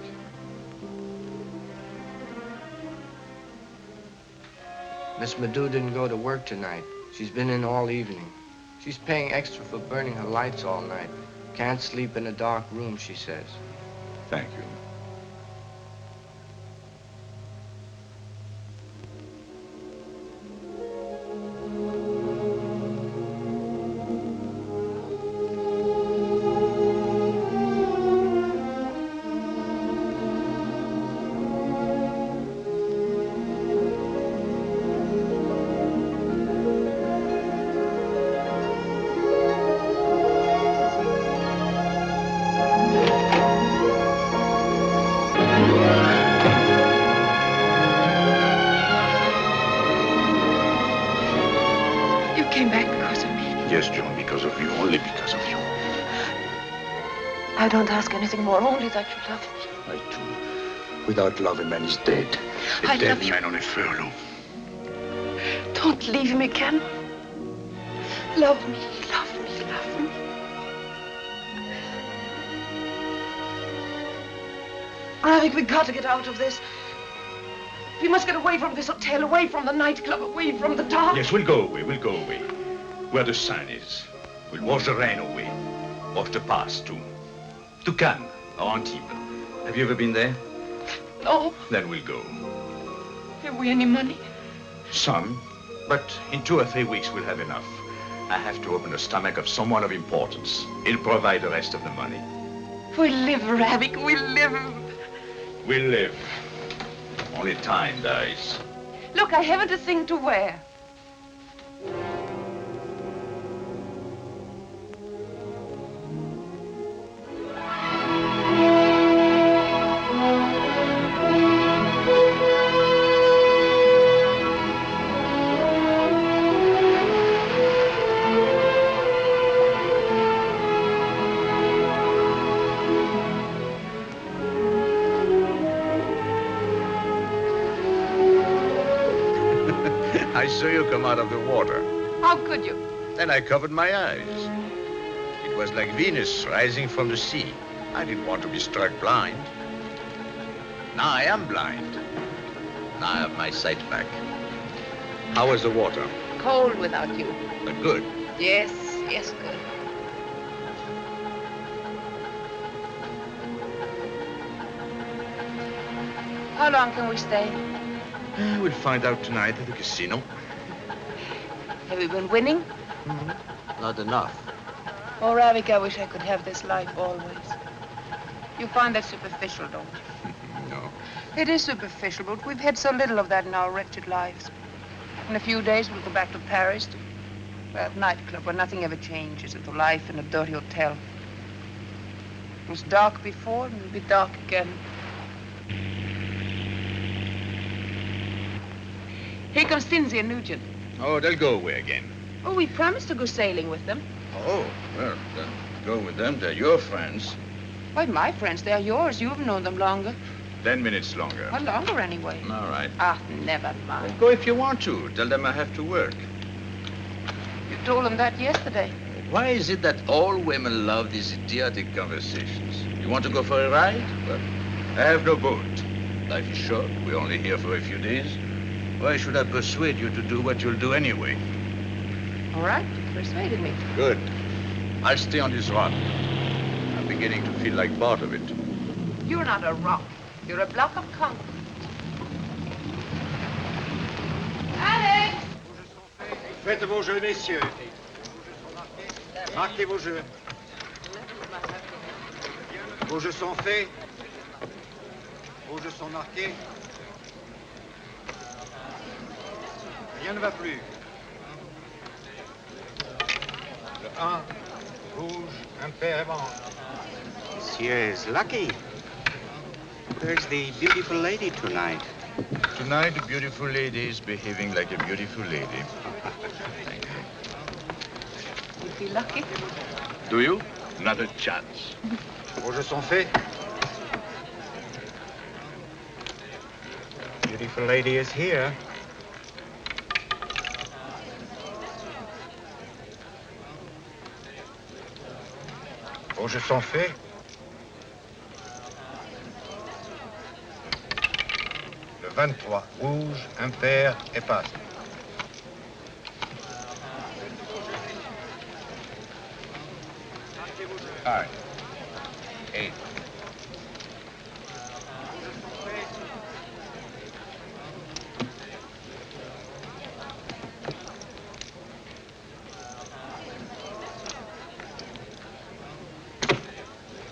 Miss Madhu didn't go to work tonight. She's been in all evening. She's paying extra for burning her lights all night. Can't sleep in a dark room, she says.
Thank you. Yes, Joan, because of you, only because of you.
I don't ask anything more, only that you love me.
I too. Without love, a man is dead. A dead man on a furlough.
Don't leave me, Ken. Love me, love me, love me. Ravik, we've got to get out of this. We must get away from this hotel, away from the nightclub, away from the dark.
Yes, we'll go away. Where the Seine is. We'll wash the rain away. Wash the past, too. To Cannes or Antibes. Have you ever been there?
No.
Then we'll go.
Have we any money?
Some, but in 2 or 3 weeks we'll have enough. I have to open the stomach of someone of importance. He'll provide the rest of the money.
We'll live, Ravik, we'll live.
We'll live. Only time dies.
Look, I haven't a thing to wear.
I saw you come out of the water.
How could you?
Then I covered my eyes. It was like Venus rising from the sea. I didn't want to be struck blind. Now I am blind. Now I have my sight back.
How was the water?
Cold without you.
But good.
Yes, yes, good. How long can we stay?
We'll find out tonight at the casino.
Have we been winning?
Not enough.
Oh, Ravik, I wish I could have this life always. You find that superficial, don't you?
No.
It is superficial, but we've had so little of that in our wretched lives. In a few days, we'll go back to Paris, to that nightclub where nothing ever changes, and to life in a dirty hotel. It was dark before, and it'll be dark again. Here comes Tinsy and Nugent.
Oh, they'll go away again.
Oh, we promised to go sailing with them.
Oh, well, then go with them. They're your friends.
Why, my friends, they are yours. You've known them longer.
10 minutes longer.
Well, longer anyway.
All right.
Ah, never mind.
Go if you want to. Tell them I have to work.
You told them that yesterday.
Why is it that all women love these idiotic conversations? You want to go for a ride? Well, I have no boat. Life is short. We're only here for a few days. Why should I persuade you to do what you'll do anyway?
All right, you persuaded me.
Good. I'll stay on this rock. I'm beginning to feel like part of it.
You're not a rock. You're a block of concrete. Alex!
Faites vos jeux, messieurs. Marquez vos jeux. Vos jeux sont faits. Vos jeux sont marqués. Rien ne va plus. Le 1, rouge, impair et blanc.
Monsieur is lucky. Where's the beautiful lady tonight?
Tonight, the beautiful lady is behaving like a beautiful lady.
You'd be lucky.
Do you? Not a chance.
Vos jeux sont faits. Beautiful lady is here. Vos jeux sont faits. Le 23, rouge, impair et passe.
All right. 8.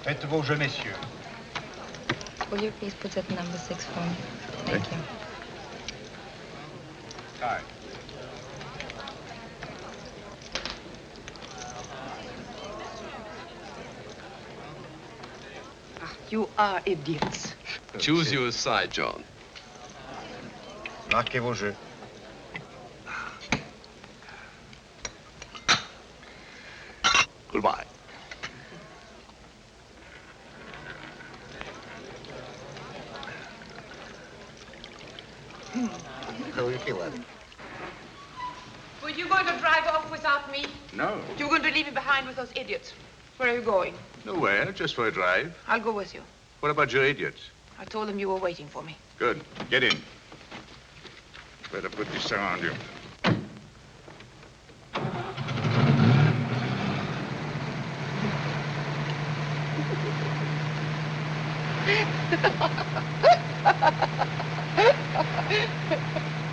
Faites vos jeux, messieurs.
Will you please put at number 6 for me? Thank you.
Time.
You are idiots.
Choose your side, John.
Marquez vos jeux.
Goodbye.
How are you feeling?
Were you going to drive off without me?
No.
You were going to leave me behind with those idiots. Where are you going?
Nowhere, just for a drive.
I'll go with you.
What about your idiots?
I told them you were waiting for me.
Good. Get in. Better put this around you.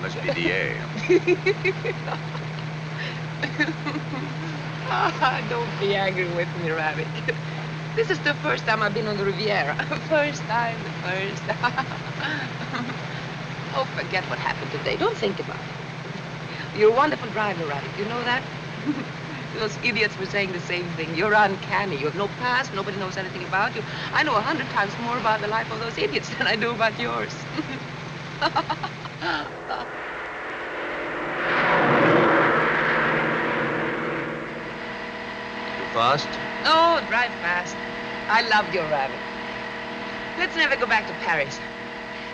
Must be the air.
Don't be angry with me, Rabbit. This is the first time I've been on the Riviera. First time. Oh, forget what happened today. Don't think about it. You're a wonderful driver, Rabbit. You know that? Those idiots were saying the same thing. You're uncanny. You have no past. Nobody knows anything about you. I know 100 times more about the life of those idiots than I do about yours.
Too fast?
Oh, drive fast. I love your Rabbit. Let's never go back to Paris.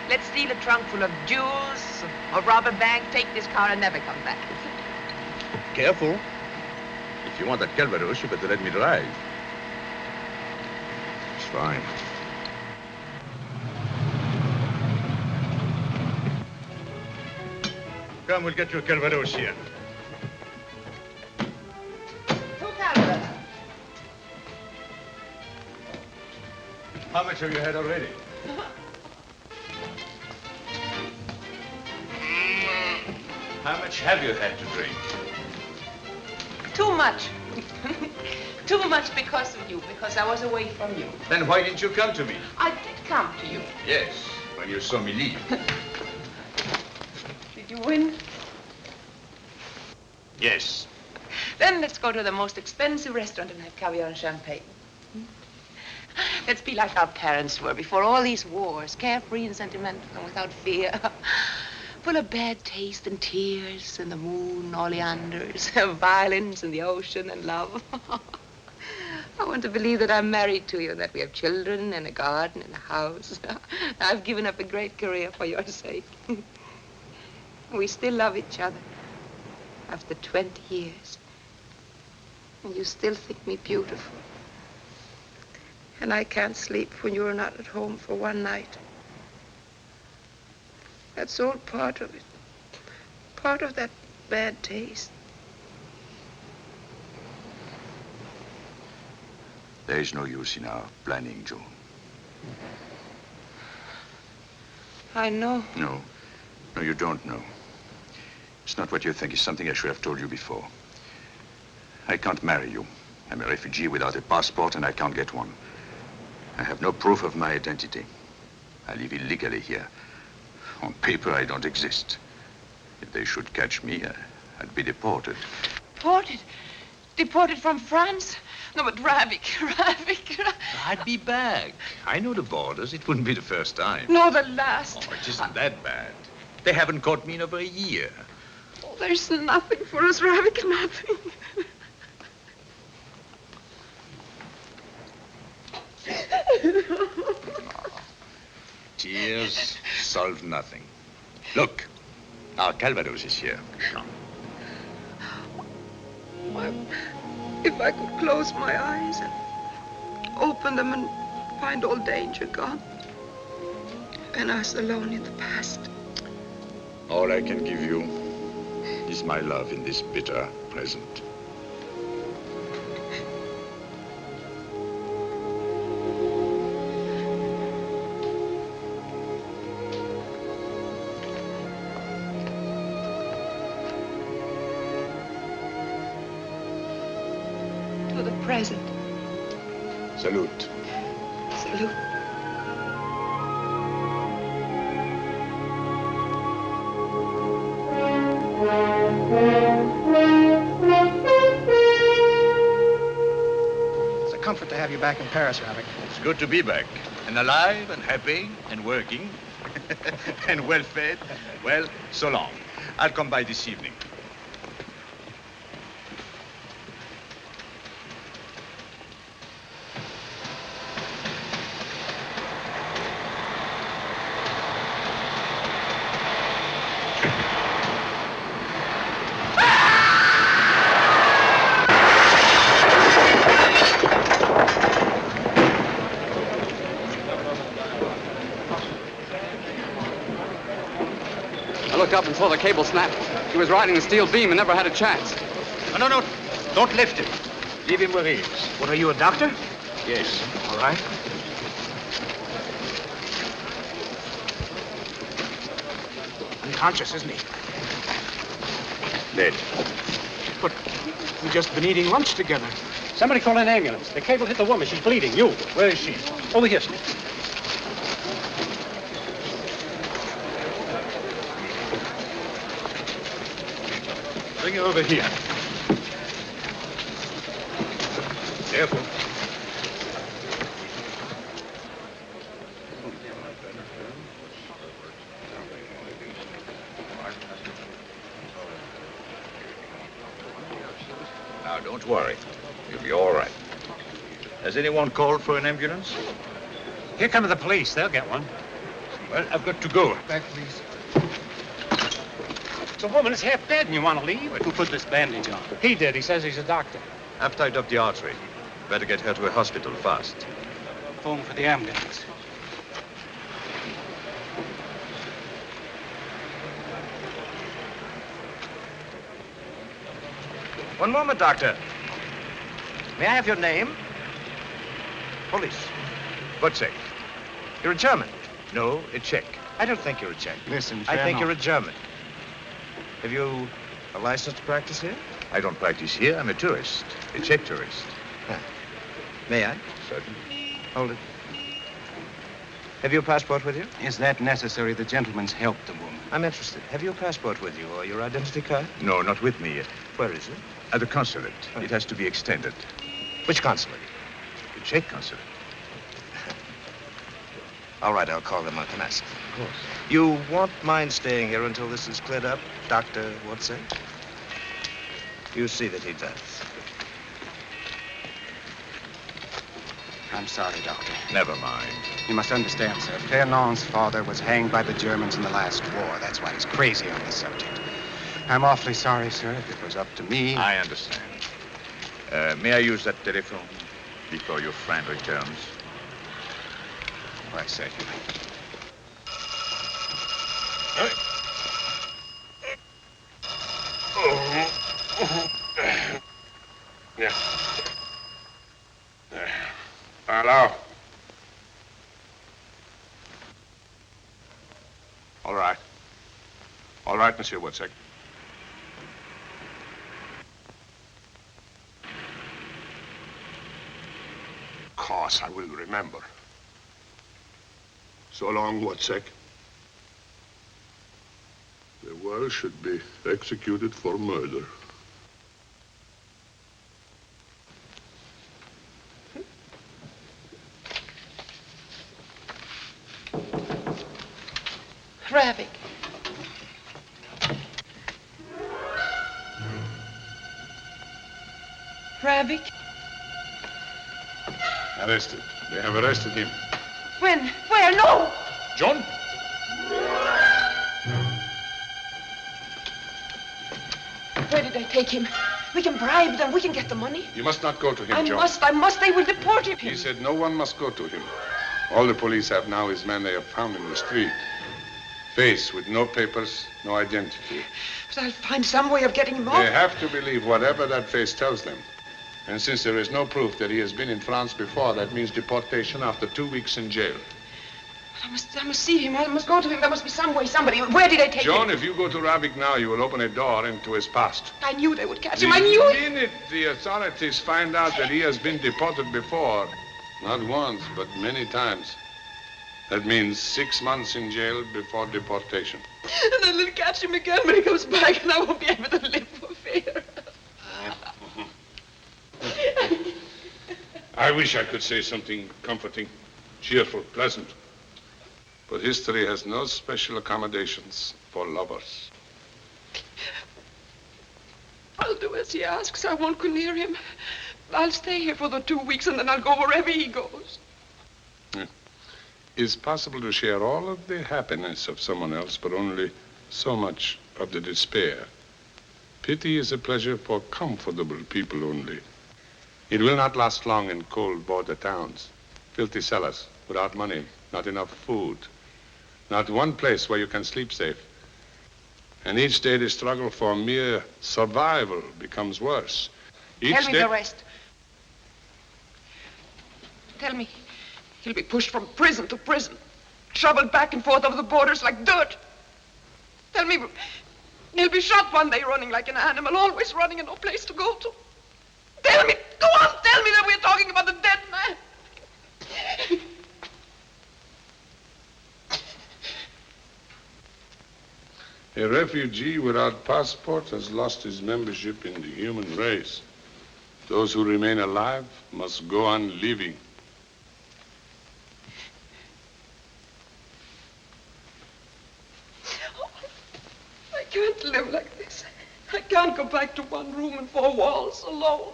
Let's steal a trunk full of jewels or rob a bank, take this car, and never come back.
Careful. If you want that Calvados, you better let me drive. It's fine.
Come, we'll get you a Calvados here. How much have you had already? How much have you had to drink?
Too much. Too much because of you, because I was away from you.
Then why didn't you come to me?
I did come to you.
Yes, when you saw me leave.
Did you win?
Yes.
Then let's go to the most expensive restaurant and have caviar and champagne. Let's be like our parents were before all these wars, carefree and sentimental and without fear. Full of bad taste and tears and the moon, oleanders, violins and the ocean and love. I want to believe that I'm married to you and that we have children and a garden and a house. I've given up a great career for your sake. We still love each other after 20 years. And you still think me beautiful. And I can't sleep when you're not at home for one night. That's all part of it. Part of that bad taste.
There is no use in our planning, Joan.
I know.
No. No, you don't know. It's not what you think. It's something I should have told you before. I can't marry you. I'm a refugee without a passport, and I can't get one. I have no proof of my identity. I live illegally here. On paper, I don't exist. If they should catch me, I'd be deported.
Deported? Deported from France? No, but Ravik.
I'd be back. I know the borders. It wouldn't be the first time.
No, the last.
Oh, it isn't that bad. They haven't caught me in over a year.
Oh, there's nothing for us, Ravik, nothing.
Tears solve nothing. Look, our Calvados is here. Come.
If I could close my eyes and open them and find all danger gone, and us alone in the past.
All I can give you is my love in this bitter present.
Present.
Salute.
Salute.
It's a comfort to have you back in Paris, Ravik.
It's good to be back. And alive and happy and working. And well fed. Well, so long. I'll come by this evening.
I looked up and saw the cable snap. He was riding the steel beam and never had a chance.
No. Don't lift him. Leave him where he is. What, are you a doctor?
Yes.
All right. Unconscious, isn't he?
Dead.
But we've just been eating lunch together.
Somebody call an ambulance. The cable hit the woman. She's bleeding. You.
Where is she?
Over here, Smith.
Bring her over here. Careful. Now, don't worry. You'll be all right. Has anyone called for an ambulance?
Here come the police. They'll get one.
Well, I've got to go.
Back, please.
The woman is half dead and you want to leave? Who put this bandage on? He did. He says he's a doctor.
I've tied up the artery. Better get her to a hospital fast.
Phone for the ambulance.
One moment, Doctor. May I have your name? Police.
What's that?
You're a German.
No, a Czech.
I don't think you're a Czech.
Listen,
I think
Fernand.
you're a German. Have you a license to practice here?
I don't practice here. I'm a tourist. A Czech tourist.
May I?
Certainly.
Hold it. Have you a passport with you?
Is that necessary? The gentleman's helped the woman.
I'm interested. Have you a passport with you or your identity card?
No, not with me.
Where is it?
At the consulate. It has to be extended.
Which consulate?
The Czech consulate.
All right, I'll call them up and ask.
Of course.
You won't mind staying here until this is cleared up, Dr. Watson? You see that he does.
I'm sorry, Doctor.
Never mind.
You must understand, sir. Fernand's father was hanged by the Germans in the last war. That's why he's crazy on the subject. I'm awfully sorry, sir. If it was up to me...
I understand. May I use that telephone before your friend returns?
Why, certainly.
Yeah. Hello. All right. All right, Monsieur Woodsick. Of course, I will remember. So long, Woodsick. The world should be executed for murder.
Ravik. Ravik?
Arrested. They have arrested him.
When? Where? No!
John?
Where did they take him? We can bribe them. We can get the money.
You must not go to him,
I
John.
must. They will deport him.
He said no one must go to him. All the police have now is men they have found in the street. Face with no papers, no identity.
But I'll find some way of getting him off.
They have to believe whatever that face tells them. And since there is no proof that he has been in France before, that means deportation after 2 weeks in jail.
I must see him. I must go to him. There must be some way, somebody. Where did they take him?
John, if you go to Ravik now, you will open a door into his past.
I knew they would catch
The
him. I knew it.
minute the authorities find out that he has been deported before, not once, but many times, that means 6 months in jail before deportation.
And then they'll catch him again when he comes back, and I won't be able to live for fear.
I wish I could say something comforting, cheerful, pleasant. But history has no special accommodations for lovers.
I'll do as he asks. I won't go near him. I'll stay here for the 2 weeks, and then I'll go wherever he goes.
It's possible to share all of the happiness of someone else, but only so much of the despair. Pity is a pleasure for comfortable people only. It will not last long in cold border towns. Filthy cellars, without money, not enough food. Not one place where you can sleep safe. And each day the struggle for mere survival becomes worse.
Tell me the rest. Tell me. He'll be pushed from prison to prison, shoveled back and forth over the borders like dirt. Tell me, he'll be shot one day running like an animal, always running and no place to go to. Tell me, go on, tell me that we're talking about the dead man.
A refugee without passport has lost his membership in the human race. Those who remain alive must go on living.
I can't live like this. I can't go back to one room and 4 walls alone.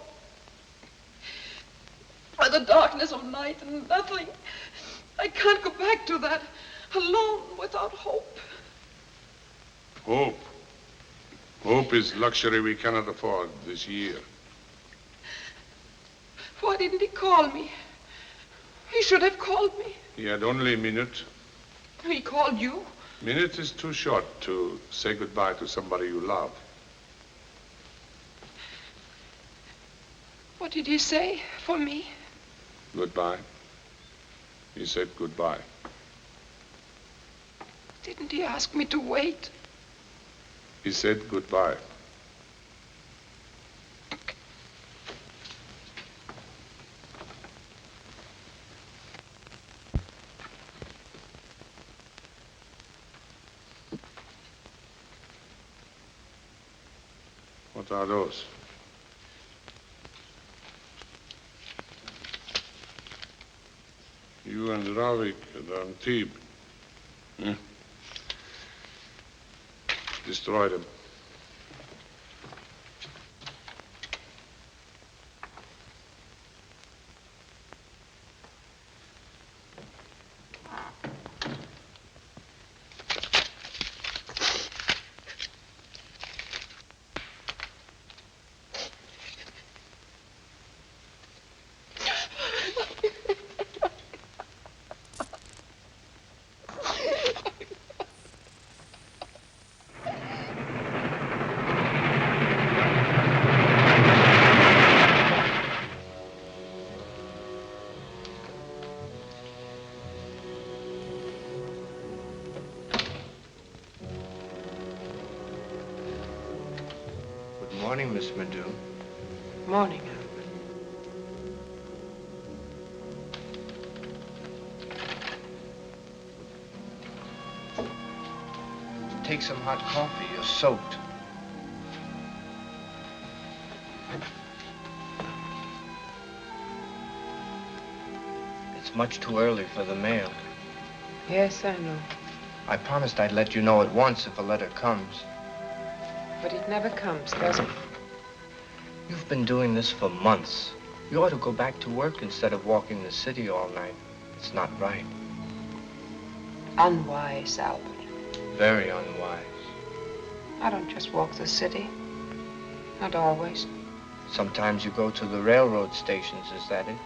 By the darkness of night and nothing. I can't go back to that alone without hope.
Hope. Hope is luxury we cannot afford this year.
Why didn't he call me? He should have called me.
He had only a minute.
He called you.
Minute is too short to say goodbye to somebody you love.
What did he say for me?
Goodbye. He said goodbye.
Didn't he ask me to wait?
He said goodbye. What are those? You and Ravik at Antibes. Hmm? Destroy them.
Good morning, Miss Madu.
Morning,
Take some hot coffee. You're soaked. It's much too early for the mail.
Yes, I know.
I promised I'd let you know at once if a letter comes.
But it never comes, does it?
You've been doing this for months. You ought to go back to work instead of walking the city all night. It's not right.
Unwise, Albert.
Very unwise.
I don't just walk the city. Not always.
Sometimes you go to the railroad stations, is that it?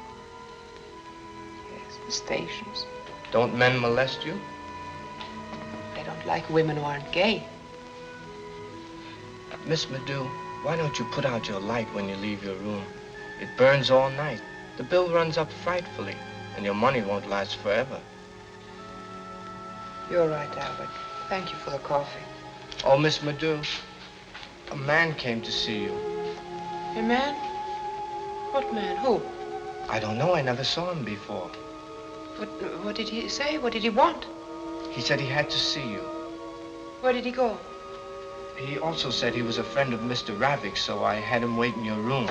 Yes, the stations.
Don't men molest you?
They don't like women who aren't gay.
Miss Madu, why don't you put out your light when you leave your room? It burns all night. The bill runs up frightfully, and your money won't last forever.
You're right, Albert. Thank you for the coffee.
Oh, Miss Madu, a man came to see you.
A man? What man? Who?
I don't know. I never saw him before.
What did he say? What did he want?
He said he had to see you.
Where did he go?
He also said he was a friend of Mr. Ravik, so I had him wait in your room.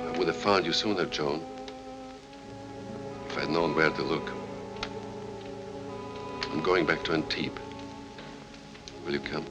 I would have found you sooner, Joan. If I'd known where to look. I'm going back to Antibes. Will you come?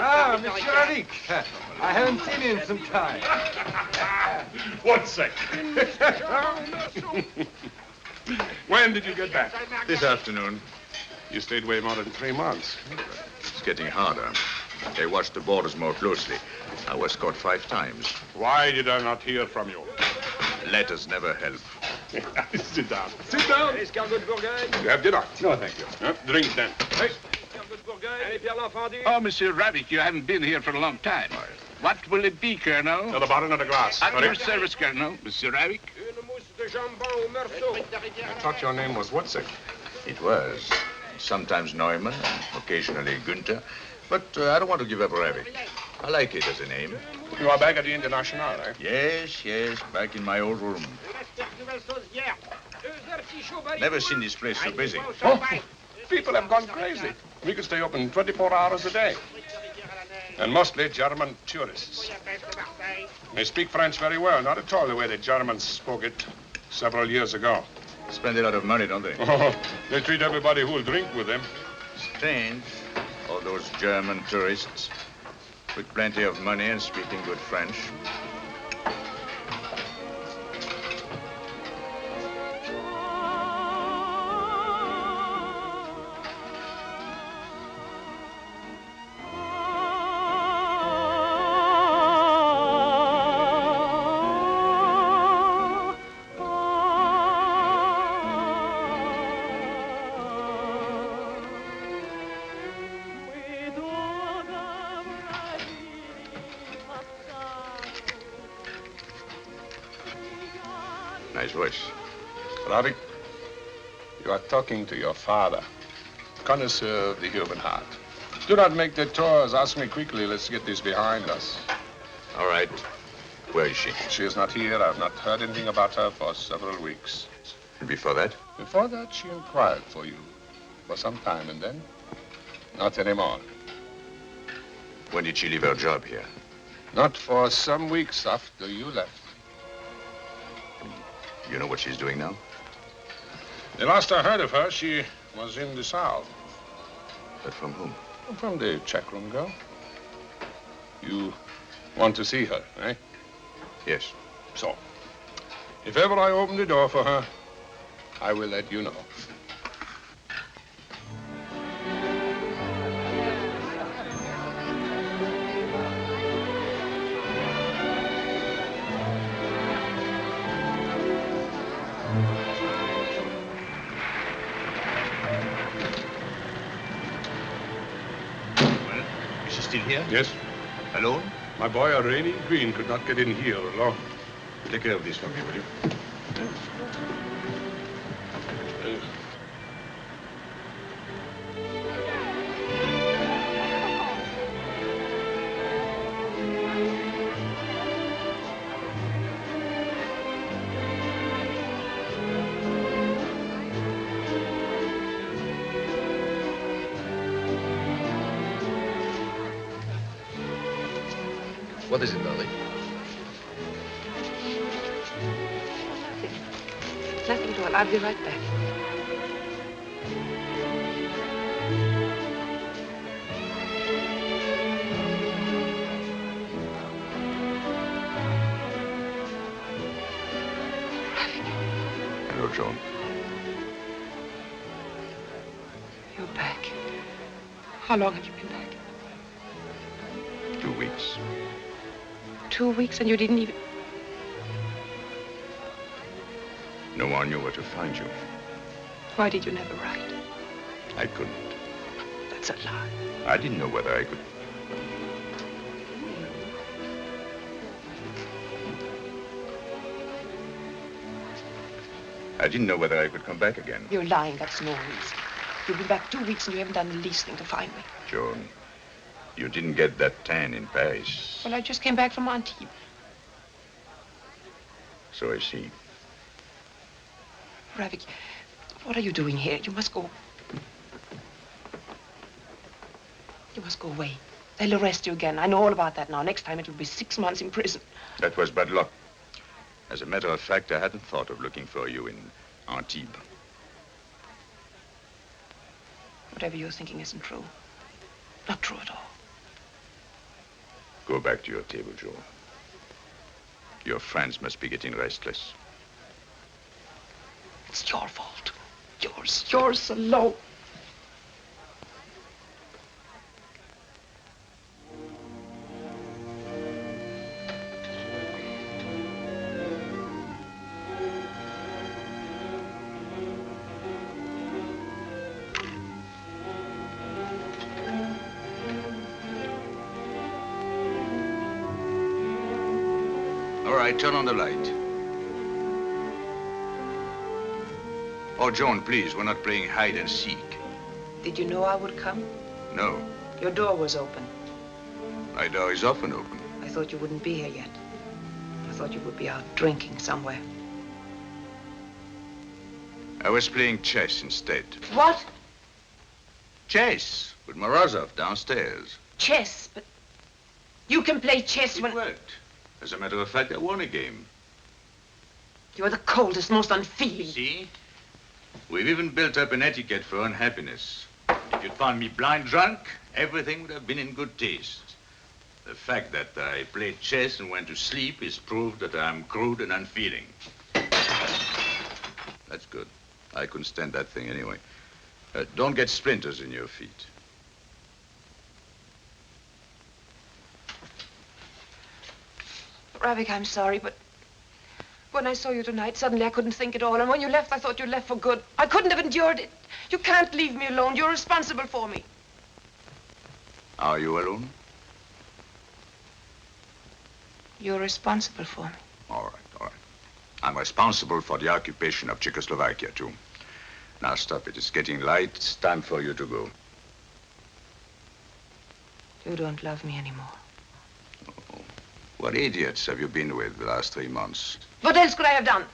Ah, Monsieur Ravik. I haven't seen you in some time.
1 sec. When did you get back?
This afternoon.
You stayed away more than 3 months.
It's getting harder. They watch the borders more closely. I was caught 5 times.
Why did I not hear from you?
Letters never help.
Sit down. Sit down.
Escargot de Bourgogne.
You have dinner? No, thank you. Drink then. Hey.
Escargot de Bourgogne. Allez, Pierre l'Enfant.
Oh, Monsieur Ravik, you haven't been here for a long time. What will it be, Colonel?
To the bottom of the glass.
At your service, Colonel. Monsieur Ravik.
Une mousse de jambon au meursault.
I thought your name was Wotzik.
It was. Sometimes Neumann, and occasionally Günther. But I don't want to give up Ravik. I like it as a name.
You are back at the International, eh?
Yes, back in my old room. Never seen this place so busy.
Oh, people have gone crazy. We could stay open 24 hours a day. And mostly German tourists. They speak French very well, not at all the way the Germans spoke it several years ago.
Spend a lot of money, don't they?
Oh, they treat everybody who'll drink with them.
Strange. All those German tourists with plenty of money and speaking good French. Nice voice.
Ravi, you are talking to your father, connoisseur of the human heart. Do not make detours. Ask me quickly. Let's get this behind us.
All right. Where is she?
She is not here. I've not heard anything about her for several weeks.
And before that?
Before that, she inquired for you for some time, and then not anymore.
When did she leave her job here?
Not for some weeks after you left.
You know what she's doing now?
The last I heard of her, she was in the South.
But from whom?
From the check room girl. You want to see her, eh?
Yes.
So, if ever I open the door for her, I will let you know.
Still here?
Yes.
Alone?
My boy, a rainy green, could not get in here alone.
Take care of this for me, will you?
What is it, darling?
Nothing at all. I'll be right back.
Hello, Joan.
You're back. How long have you been back?
2 weeks.
2 weeks and you didn't even...
No one knew where to find you.
Why did you never write?
I couldn't.
That's a lie.
I didn't know whether I could. I didn't know whether I could come back again.
You're lying. That's no reason. You've been back 2 weeks and you haven't done the least thing to find me.
Joan, you didn't get that tan in Paris.
Well, I just came back from Antibes.
So I see.
Ravik, what are you doing here? You must go. You must go away. They'll arrest you again. I know all about that now. Next time it'll be 6 months in prison.
That was bad luck. As a matter of fact, I hadn't thought of looking for you in Antibes.
Whatever you're thinking isn't true. Not true at all.
Go back to your table, Joe. Your friends must be getting restless.
It's your fault. Yours alone.
All right, turn on the light. Oh, Joan, please, we're not playing hide and seek.
Did you know I would come?
No,
Your door was open.
my door is often open.
I thought you wouldn't be here yet. I thought you would be out drinking somewhere.
I was playing chess instead.
What?
Chess with Morozov downstairs.
Chess, but You can play chess when...
It worked. As a matter of fact, I won a game.
You're the coldest, most unfeeling.
See? We've even built up an etiquette for unhappiness. If you'd found me blind drunk, everything would have been in good taste. The fact that I played chess and went to sleep is proof that I'm crude and unfeeling. That's good. I couldn't stand that thing anyway. Don't get splinters in your feet.
Ravik, I'm sorry, but when I saw you tonight, suddenly I couldn't think at all. And when you left, I thought you'd left for good. I couldn't have endured it. You can't leave me alone. You're responsible for me.
Are you alone?
You're responsible for me.
All right, all right. I'm responsible for the occupation of Czechoslovakia, too. Now stop it. It's getting light. It's time for you to go.
You don't love me anymore.
What idiots have you been with the last 3 months?
What else could I have done?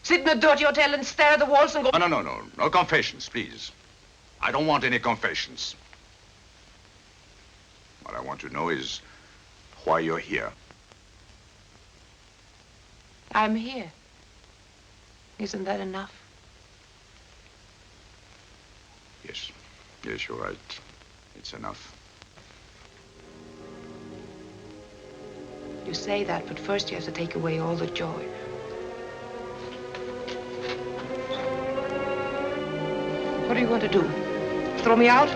Sit in a dirty hotel and stare at the walls and go...
No. No confessions, please. I don't want any confessions. What I want to know is why you're here.
I'm here. Isn't that enough?
Yes. Yes, you're right. It's enough.
You say that, but first you have to take away all the joy. What are you going to do? Throw me out?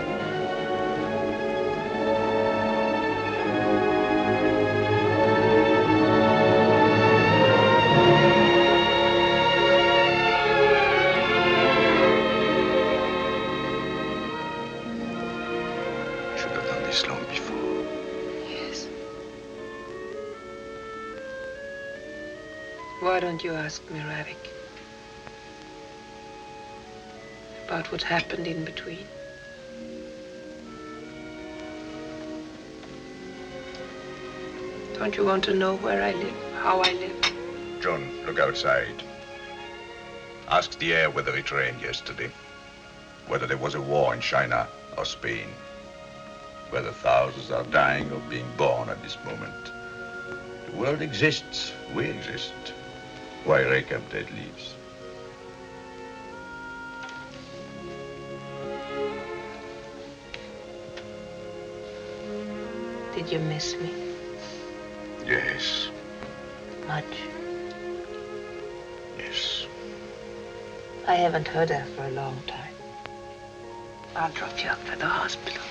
Should have done this long before.
Why don't you ask me, Ravik? About what happened in between? Don't you want to know where I live, how I live?
John, look outside. Ask the air whether it rained yesterday. Whether there was a war in China or Spain. Whether thousands are dying or being born at this moment. The world exists. We exist. Why rake up dead leaves?
Did you miss me?
Yes.
Much?
Yes.
I haven't heard her for a long time. I'll drop you up at the hospital.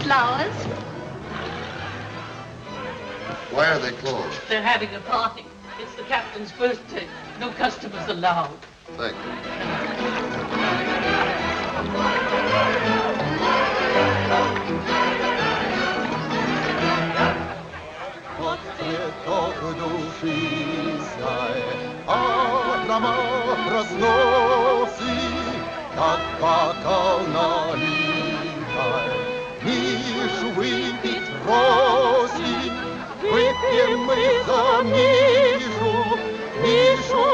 Flowers?
Why are they closed?
They're having a party. It's the captain's birthday. No customers allowed.
Thank you.
Цветок души знай, аромат разносит, как бокал налитай. Мишу выпить просим, выпьем мы за Мишу, Мишу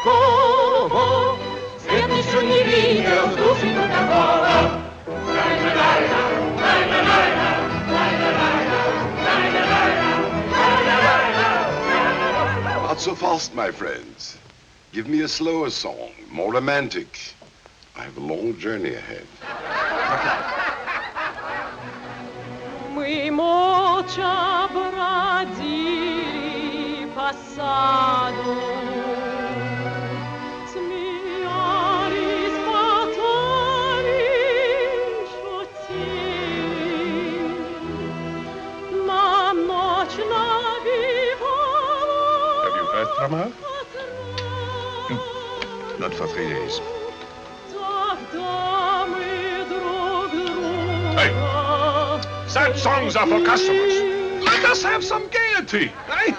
дорогого. Свет еще не видел души такого.
Not so fast, my friends. Give me a slower song, more romantic. I have a long journey ahead.
Мы молча бродили по саду, смеялись, болтали, шутили. Нам ночь навевала.
Have you heard from her?
Not for 3 days.
Hey! Sad songs are for customers. Let us have some gaiety, eh?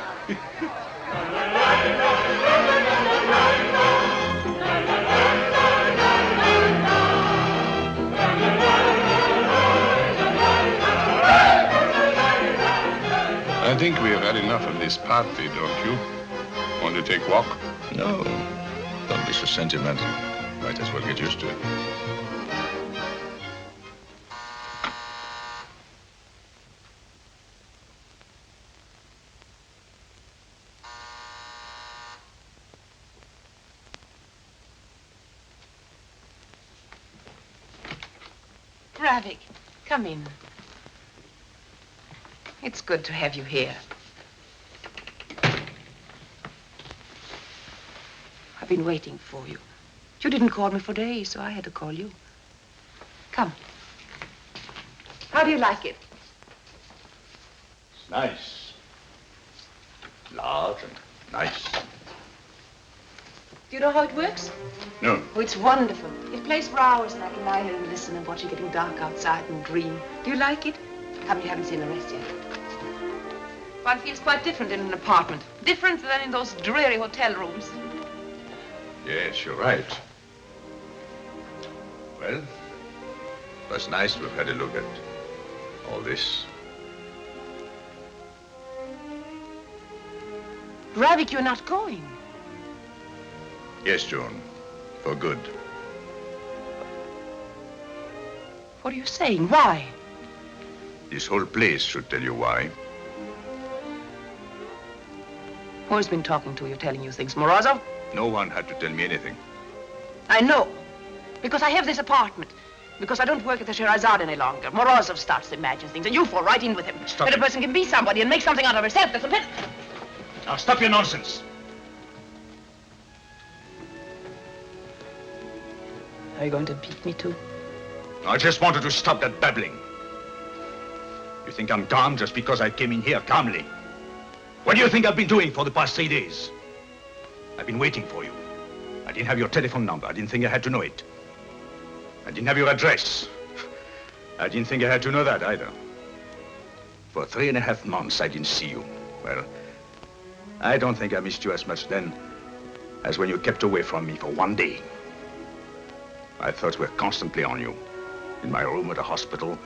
I think we have had enough of this party, don't you? Want to take walk?
No. Don't be so sentimental. Might as well get used to it.
Ravik, come in. It's good to have you here. I've been waiting for you. You didn't call me for days, so I had to call you. Come. How do you like it?
It's nice. Large and nice.
Do you know how it works?
No.
Oh, it's wonderful. It plays for hours and I can lie here and listen and watch it getting dark outside and dream. Do you like it? Come, you haven't seen the rest yet. One feels quite different in an apartment. Different than in those dreary hotel rooms.
Yes, you're right. Well, it was nice to have had a look at all this.
Ravik, you're not going.
Yes, Joan. For good.
What are you saying? Why?
This whole place should tell you why.
Who's been talking to you, telling you things? Morozov?
No one had to tell me anything.
I know. Because I have this apartment. Because I don't work at the Sherazade any longer. Morozov starts to imagine things, and you fall right in with him.
Stop
That a
it.
person can be somebody and make something out of herself. That's a pit.
Now stop your nonsense.
Are you going to beat me too?
I just wanted to stop that babbling. You think I'm calm just because I came in here calmly? What do you think I've been doing for the past 3 days? I've been waiting for you. I didn't have your telephone number. I didn't think I had to know it. I didn't have your address. I didn't think I had to know that either. For 3.5 months, I didn't see you. Well, I don't think I missed you as much then as when you kept away from me for 1 day. I thought we were constantly on you. In my room, at the hospital,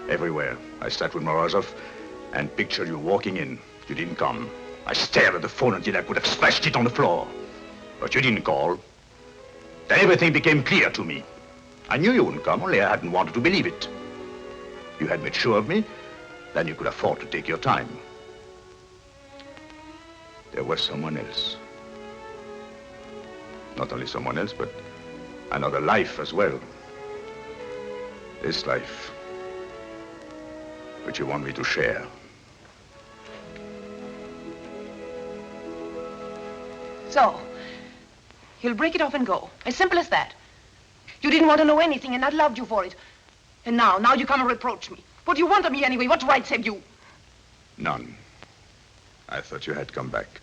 everywhere. I sat with Morozov and pictured you walking in. You didn't come. I stared at the phone until I could have smashed it on the floor. But you didn't call. Then everything became clear to me. I knew you wouldn't come, only I hadn't wanted to believe it. You had made sure of me, then you could afford to take your time. There was someone else. Not only someone else, but another life as well. This life, which you want me to share.
So, you'll break it off and go. As simple as that. You didn't want to know anything, and I loved you for it. And now you come and reproach me. What do you want of me anyway? What rights have you?
None. I thought you had come back.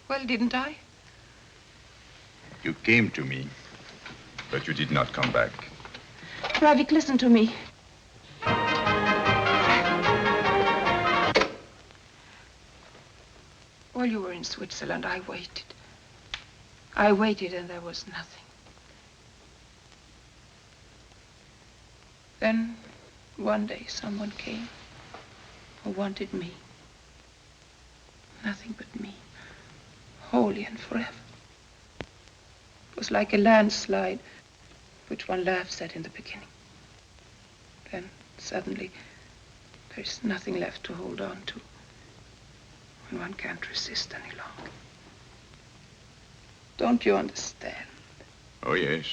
Well, didn't I?
You came to me, but you did not come back.
Ravik, listen to me. While you were in Switzerland, I waited. I waited and there was nothing. Then, one day, someone came who wanted me. Nothing but me. Wholly and forever. It was like a landslide, which one laughs at in the beginning. Then, suddenly, there's nothing left to hold on to. When one can't resist any longer. Don't you understand?
Oh, yes.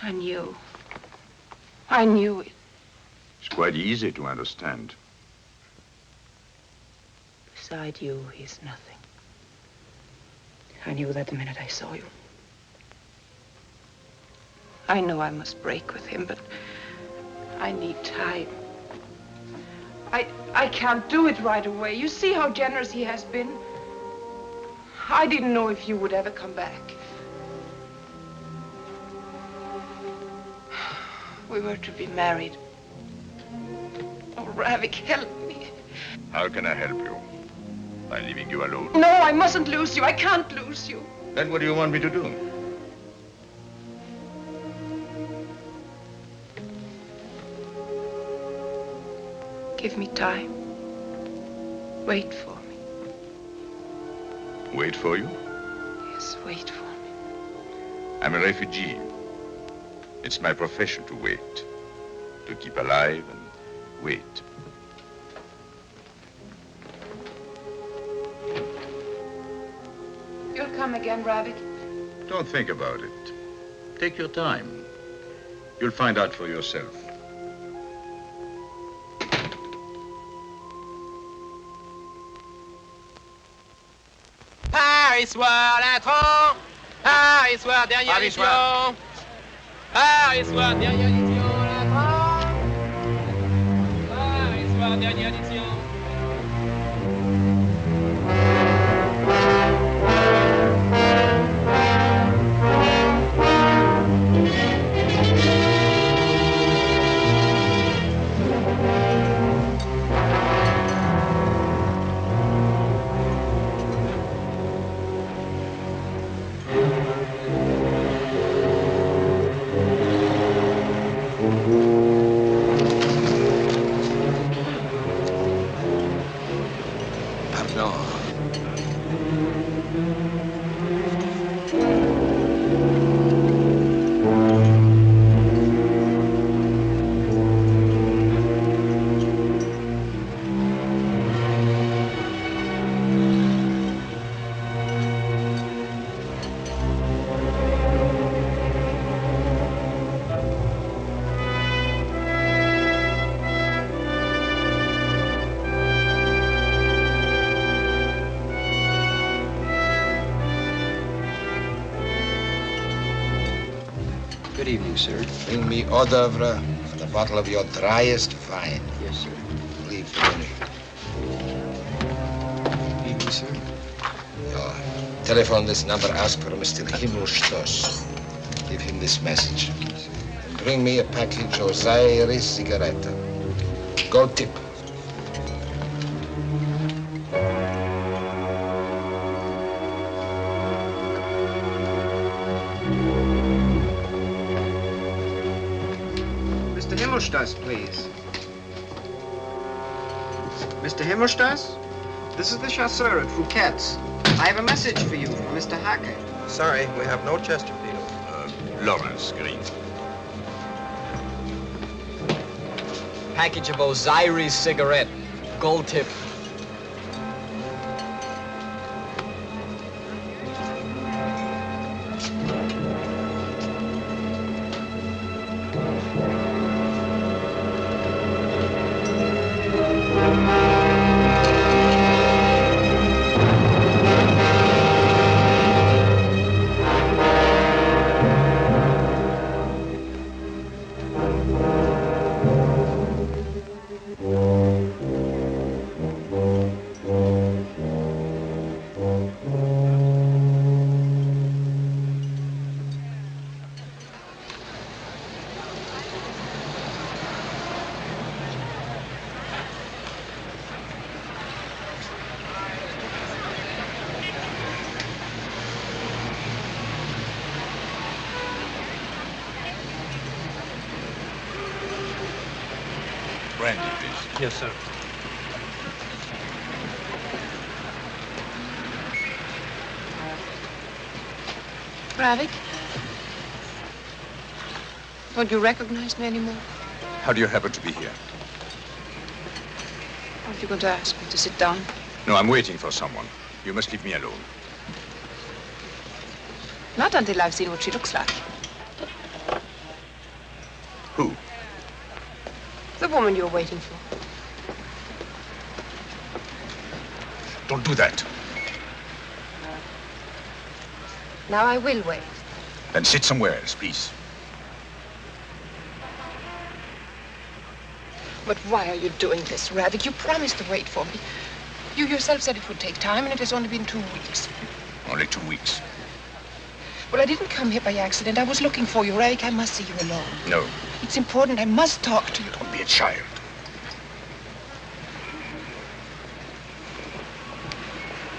I knew. I knew it.
It's quite easy to understand.
Beside you, he's nothing. I knew that the minute I saw you. I know I must break with him, but I need time. I can't do it right away. You see how generous he has been. I didn't know if you would ever come back. We were to be married. Oh, Ravik, help me.
How can I help you? By leaving you alone?
No, I mustn't lose you. I can't lose you.
Then what do you want me to do?
Give me time. Wait for me.
Wait for you?
Yes, wait for me.
I'm a refugee. It's my profession to wait. To keep alive and wait.
You'll come again, Ravik?
Don't think about it. Take your time. You'll find out for yourself.
Paris Soir, l'intro. Paris Soir, dernière édition. Paris Soir, dernière édition, l'intro. Paris Soir, dernière édition.
Good evening, sir. Bring me hors d'oeuvre and a bottle of your driest wine.
Yes, sir.
Leave for Munich.
Evening, sir.
Telephone this number, ask for Mr. Himmelstoss. Give him this message. And bring me a package of Zaire cigarette. Gold tip.
Mr. Himmelstoss, please. Mr. Himmelstoss? This is the chasseur at Fouquet's. I have a message for you from Mr. Hackett.
Sorry, we have no Chesterfield.
Lawrence Green.
Package of Osiris cigarette. Gold tip.
Brandy, please.
Yes, sir.
Ravik? Don't you recognize me anymore?
How do you happen to be here?
Aren't you going to ask me to sit down?
No, I'm waiting for someone. You must leave me alone.
Not until I've seen what she looks like.
Who?
The woman you're waiting for.
Don't do that.
Now I will wait.
Then sit somewhere else, please.
But why are you doing this, Ravik? You promised to wait for me. You yourself said it would take time, and it has only been 2 weeks.
Only 2 weeks.
Well, I didn't come here by accident. I was looking for you, Ravik. I must see you alone.
No.
It's important. I must talk to you.
Don't be a child.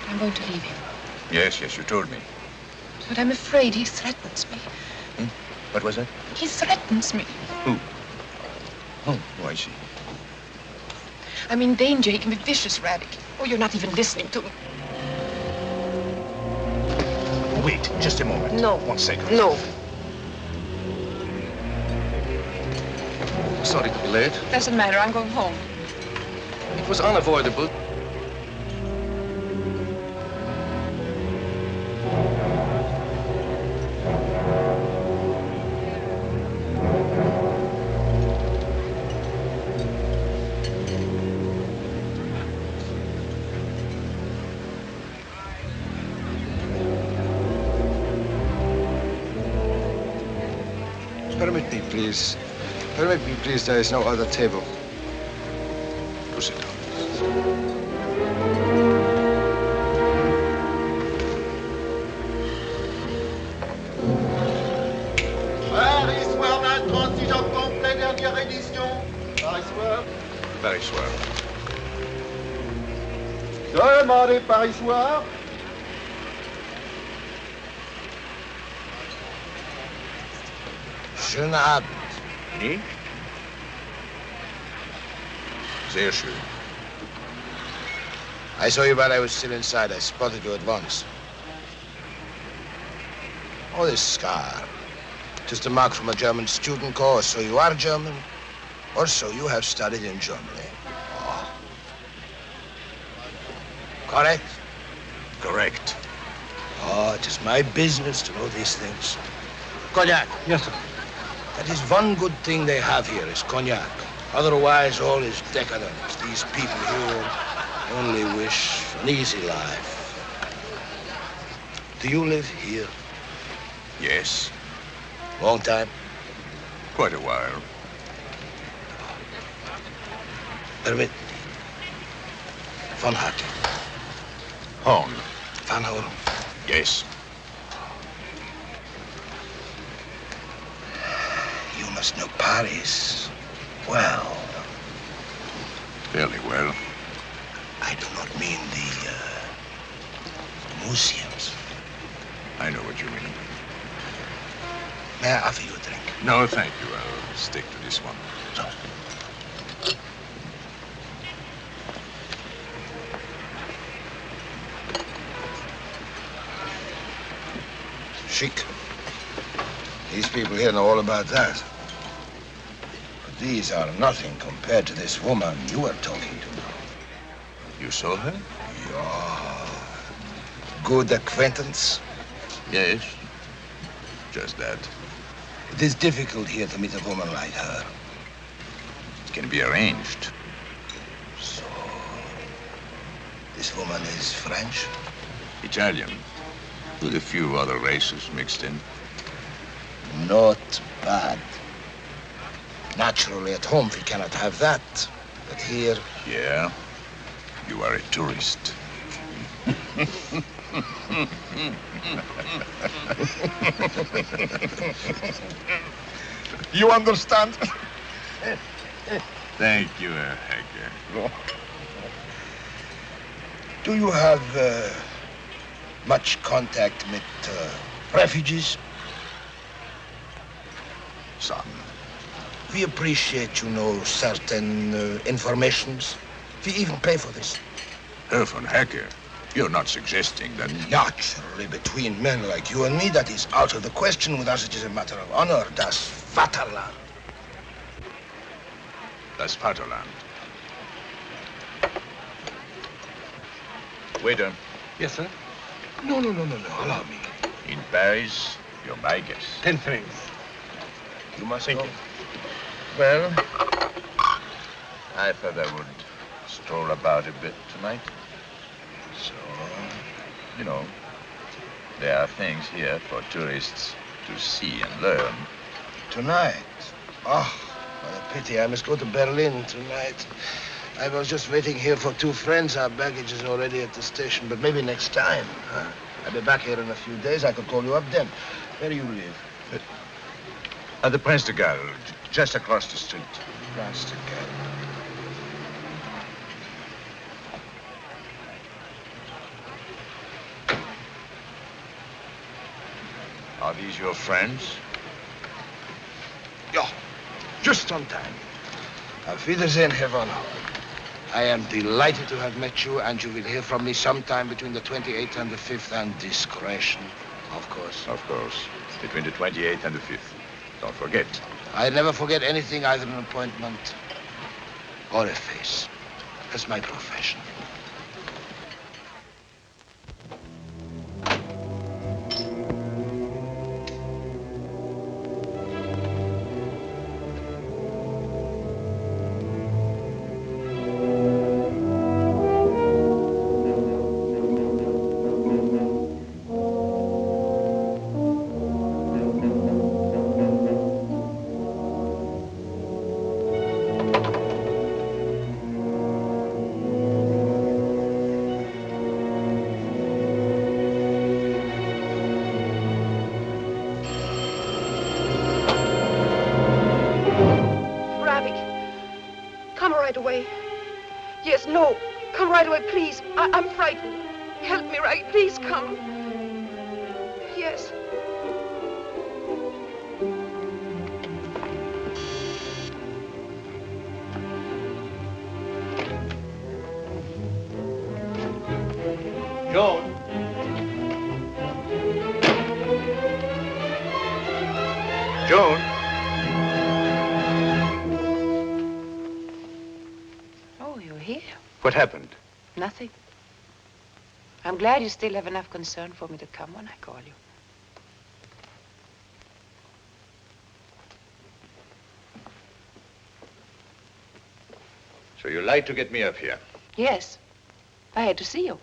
I'm going to leave him.
Yes, you told me.
But I'm afraid he threatens me.
What was that?
He threatens me.
Who? Oh, I see.
I'm in danger. He can be vicious, Ravik. Oh, you're not even listening to me.
Wait, just a moment.
No.
1 second.
No.
Sorry to be late.
Doesn't matter. I'm going home.
It was unavoidable.
Permit me, please. Permit me, please. There is no other table.
Do sit down.
Paris Soir d'un 36 heures complet, dernière édition. Paris Soir.
Very swell.
Demandez Paris Soir.
Schönen Abend.
Nicht? Sehr schön.
I saw you while I was still inside. I spotted you at once. Oh, this scar. Just a mark from a German student corps. So you are German, or so you have studied in Germany. Oh. Correct?
Correct.
Oh, it is my business to know these things. Cognac.
Yes, sir.
That is one good thing they have here is cognac. Otherwise, all is decadent. These people here only wish for an easy life. Do you live here?
Yes.
Long time?
Quite a while.
Permit. Van Harte.
Horn.
Van Horn.
Yes.
You must know Paris well.
Fairly well.
I do not mean the museums.
I know what you mean.
May I offer you a drink?
No, thank you. I'll stick to this one.
So. Chic. These people here know all about that. But these are nothing compared to this woman you are talking to.
You saw her?
Yeah. Good acquaintance?
Yes. Just that.
It is difficult here to meet a woman like her.
It can be arranged.
So, this woman is French?
Italian. With a few other races mixed in.
Not bad. Naturally, at home we cannot have that. But here...
Yeah? You are a tourist.
You understand?
Thank you, Hacker.
Do you have much contact with refugees?
Some.
We appreciate, you know, certain informations. We even pay for this.
Herr von Hacker, you're not suggesting that...
Naturally, between men like you and me, that is out of the question. With us, it is a matter of honor. Das Vaterland.
Das Vaterland. Waiter.
Yes, sir.
No. Allow me.
In Paris, you're my guest.
10 francs.
You must
Thank
go.
you. Well, I thought I would stroll about a bit tonight. So, you know, there are things here for tourists to see and learn.
Tonight? Oh, what a pity. I must go to Berlin tonight. I was just waiting here for 2 friends. Our baggage is already at the station, but maybe next time, huh? I'll be back here in a few days. I could call you up then. Where do you live?
At the Prince de Galles, just across the street.
Prince de Galles.
Are these your friends?
Ja, just on time. Auf Wiedersehen, Herr von Horn. I am delighted to have met you, and you will hear from me sometime between the 28th and the 5th, and discretion, of course.
Of course. Between the 28th and the 5th. Don't forget.
I never forget anything, either an appointment or a face. That's my profession.
Please, I'm frightened. Help me, Ray. Please come. Yes.
Joan. Joan.
Oh, you're here.
What happened?
Nothing. I'm glad you still have enough concern for me to come when I call you.
So you lied to get me up here?
Yes. I had to see you.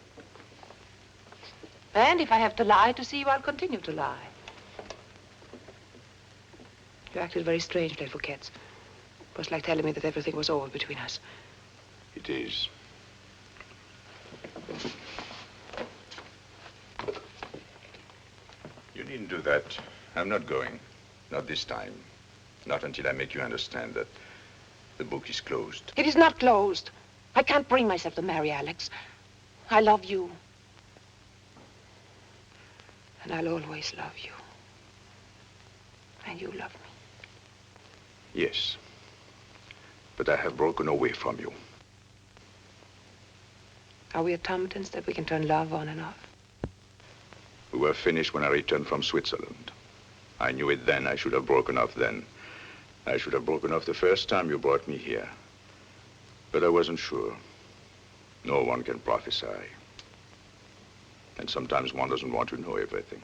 And if I have to lie to see you, I'll continue to lie. You acted very strangely, Fouquet. It was like telling me that everything was over between us.
It is. You needn't do that. I'm not going. Not this time. Not until I make you understand that the book is closed.
It is not closed. I can't bring myself to marry Alex. I love you. And I'll always love you. And you love me.
Yes. But I have broken away from you.
Are we automatons that we can turn love on and off?
We were finished when I returned from Switzerland. I knew it then. I should have broken off then. I should have broken off the first time you brought me here. But I wasn't sure. No one can prophesy. And sometimes one doesn't want to know everything.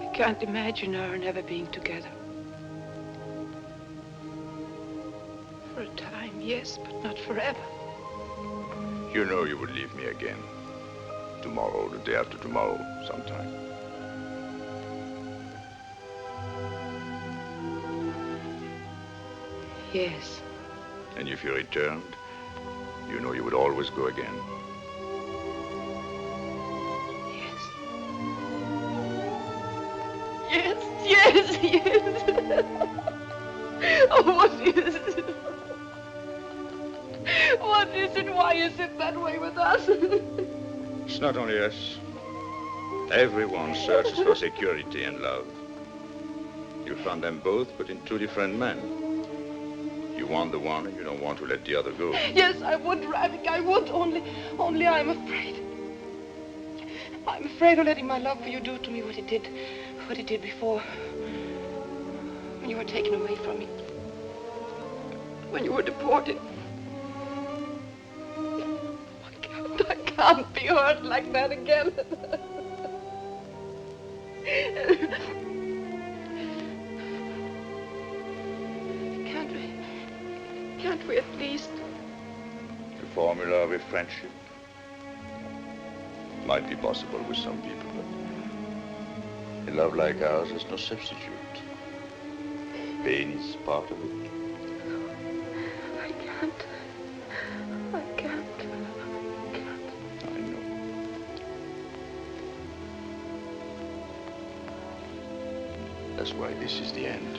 I can't imagine our never being together. For a time, yes, but not forever.
You know you would leave me again. Tomorrow, the day after tomorrow, sometime.
Yes.
And if you returned, you know you would always go again.
Yes, yes. Oh, what is it? What is it? Why is it that way with us?
It's not only us. Everyone searches for security and love. You found them both, but in two different men. You want the one and you don't want to let the other go.
Yes, I would, Ravik. I would, only I'm afraid. I'm afraid of letting my love for you do to me what it did before. When you were taken away from me. When you were deported. I can't be hurt like that again. Can't we at least...
The formula of a friendship might be possible with some people, but a love like ours is no substitute. Pain is part of it.
I can't.
I know. That's why this is the end.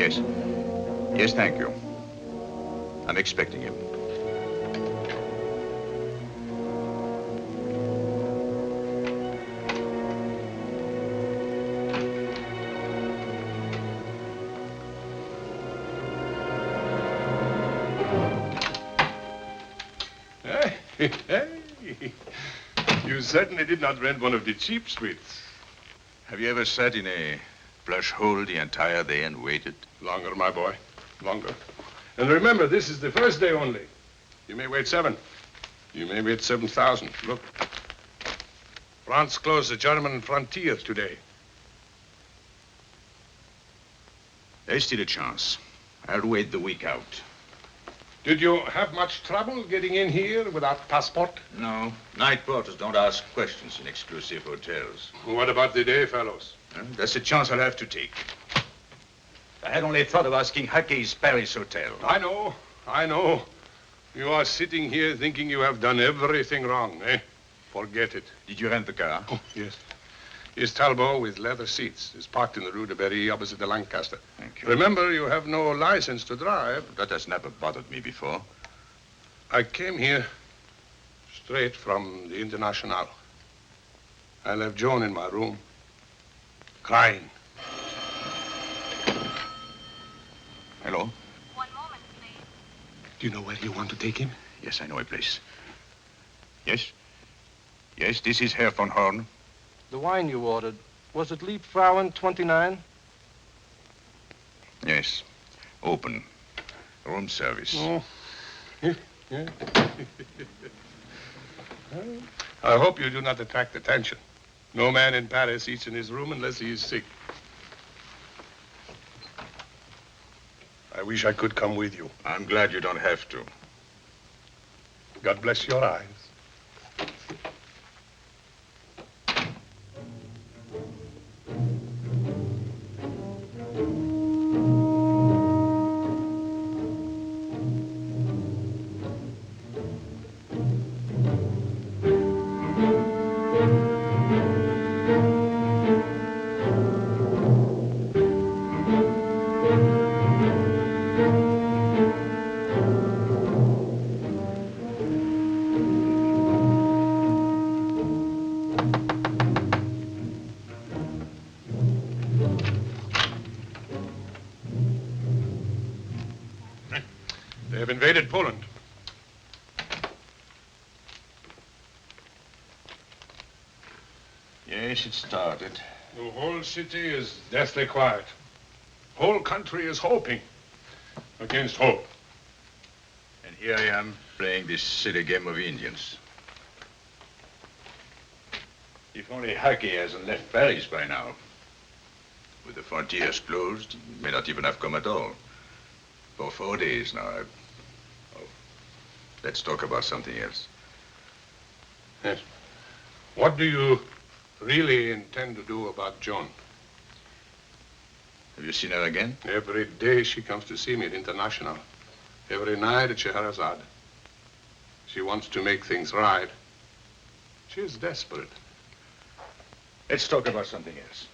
Yes. Yes, thank you. I'm expecting him.
Hey, you certainly did not rent one of the cheap suites.
Have you ever sat in a plush hole the entire day and waited?
Longer, my boy. Longer. And remember, this is the first day only. You may wait 7. You may wait 7,000. Look. France closed the German frontier today.
There's still a chance. I'll wait the week out.
Did you have much trouble getting in here without passport?
No. Night porters don't ask questions in exclusive hotels.
What about the day fellows?
That's a chance I'll have to take. I had only thought of asking Hackey's Paris Hotel.
I know. You are sitting here thinking you have done everything wrong, eh? Forget it.
Did you rent the car?
Oh, yes. His Talbot with leather seats is parked in the Rue de Berry opposite the Lancaster.
Thank you.
Remember, you have no license to drive.
That has never bothered me before.
I came here straight from the International. I left Joan in my room, crying.
Hello?
One moment, please. Do you know where you want to take him?
Yes, I know a place. Yes? Yes, this is Herr von Horn.
The wine you ordered, was it Liebfrauen 29?
Yes. Open. Room service.
Oh. Yeah. I hope you do not attract attention. No man in Paris eats in his room unless he is sick. I wish I could come with you.
I'm glad you don't have to.
God bless your eyes. They have invaded Poland.
Yes, it started.
The whole city is deathly quiet. Whole country is hoping against hope.
And here I am playing this silly game of Indians. If only Hackey hasn't left Paris by now. With the frontiers closed, he may not even have come at all. For 4 days now, let's talk about something else.
Yes. What do you really intend to do about Joan?
Have you seen her again?
Every day she comes to see me at International. Every night at Scheherazade. She wants to make things right. She is desperate.
Let's talk about something else.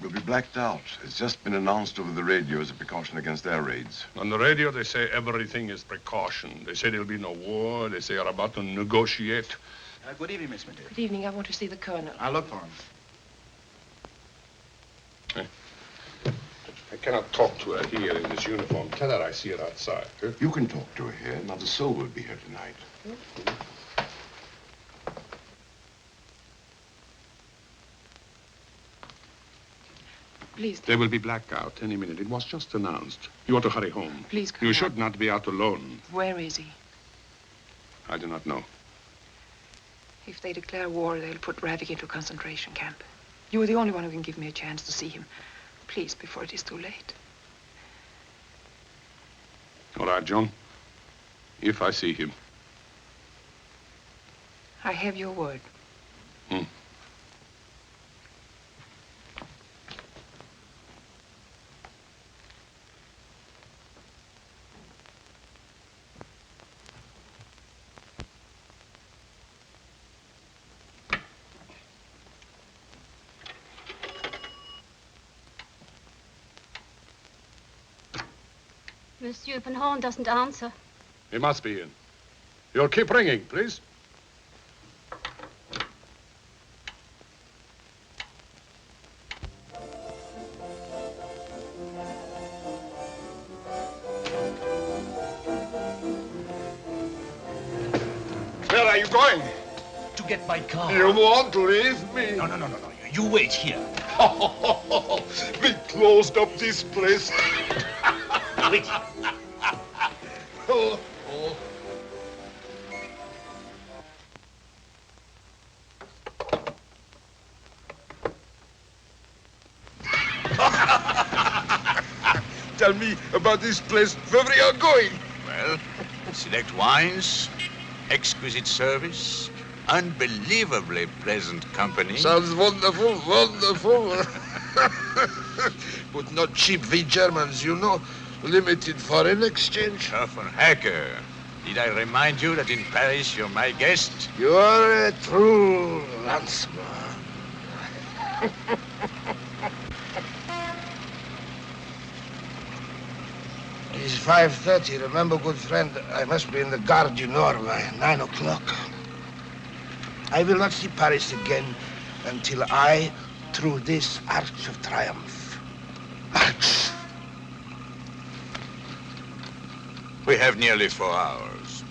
We'll be blacked out. It's just been announced over the radio as a precaution against air raids.
On the radio, they say everything is precaution. They say there'll be no war. They say you're about to negotiate.
Good evening, Miss Medina.
Good evening. I want to see the colonel.
I'll look for him.
I cannot talk to her here in this uniform. Tell her I see her outside. Huh?
You can talk to her here. Not a soul will be here tonight.
Please.
They will be blacked out any minute. It was just announced. You ought to hurry home.
Please come
You
on.
should not be out alone.
Where is he?
I do not know.
If they declare war, they'll put Ravik into a concentration camp. You are the only one who can give me a chance to see him. Please, before it is too late.
All right, John. If I see him.
I have your word.
Monsieur Van Horn doesn't answer.
He must be in. You'll keep ringing, please.
Where are you going?
To get my car.
You won't leave me.
No. You wait here.
We closed up this place.
Wait.
Oh. Tell me about this place. Where we are going?
Well, select wines, exquisite service, unbelievably pleasant company.
Sounds wonderful, wonderful. But not cheap, we Germans, you know. Limited foreign exchange.
Von Hacker, did I remind you that in Paris you're my guest?
You are a true landsman. It's 5:30. Remember, good friend, I must be in the Gare du Nord by 9 o'clock. I will not see Paris again until I, through this Arch of Triumph, march.
We have nearly 4 hours.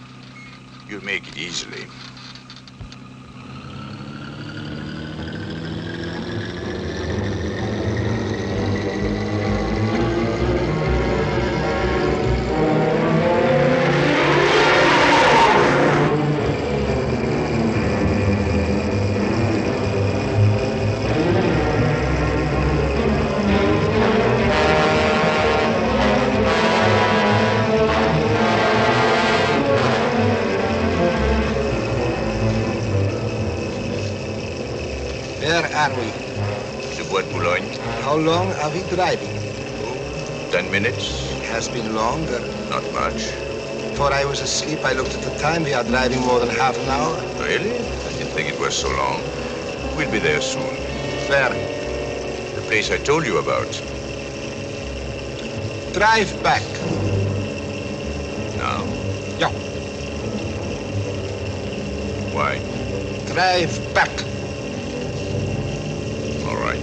You'll make it easily.
Where are we?
The Bois de Boulogne.
How long are we driving?
10 minutes.
Has been longer.
Not much.
Before I was asleep, I looked at the time. We are driving more than half an hour.
Really? I didn't think it was so long. We'll be there soon.
Where?
The place I told you about.
Drive back.
Now?
Yeah.
Why?
Drive back.
All right.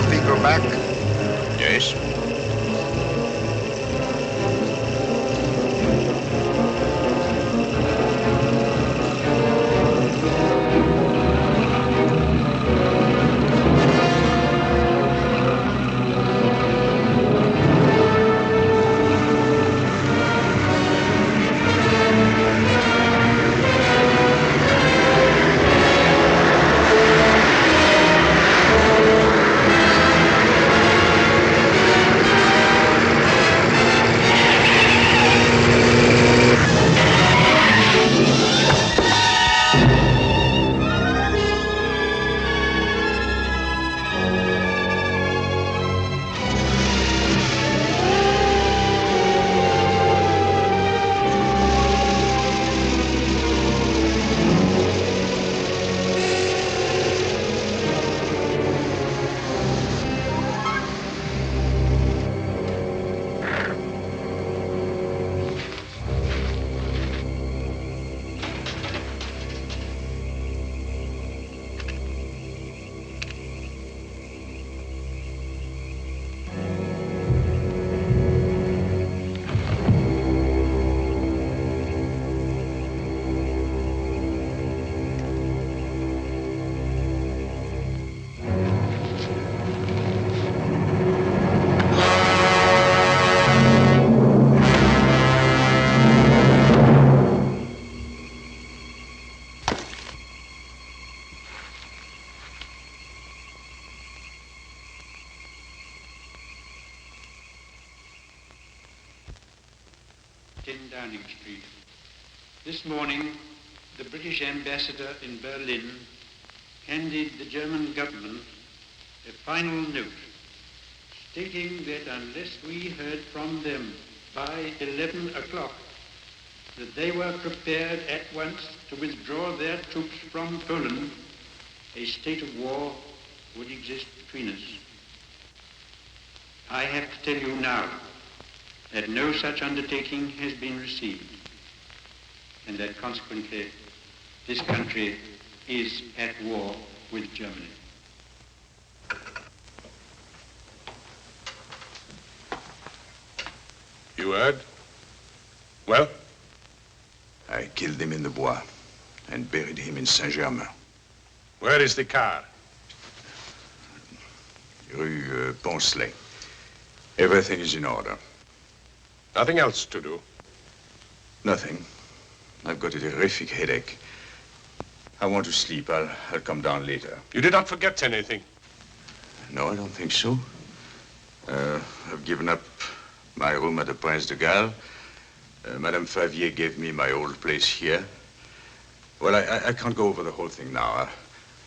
We go back?
Yes.
10 Downing Street. This morning, the British ambassador in Berlin handed the German government a final note stating that unless we heard from them by 11 o'clock, that they were prepared at once to withdraw their troops from Poland, a state of war would exist between us. I have to tell you now that no such undertaking has been received, and that consequently this country is at war with Germany.
You heard? Well?
I killed him in the Bois and buried him in Saint-Germain.
Where is the car?
Rue Poncelet. Everything is in order.
Nothing else to do?
Nothing. I've got a terrific headache. I want to sleep. I'll come down later.
You did not forget anything?
No, I don't think so. I've given up my room at the Prince de Galles. Madame Favier gave me my old place here. Well, I can't go over the whole thing now.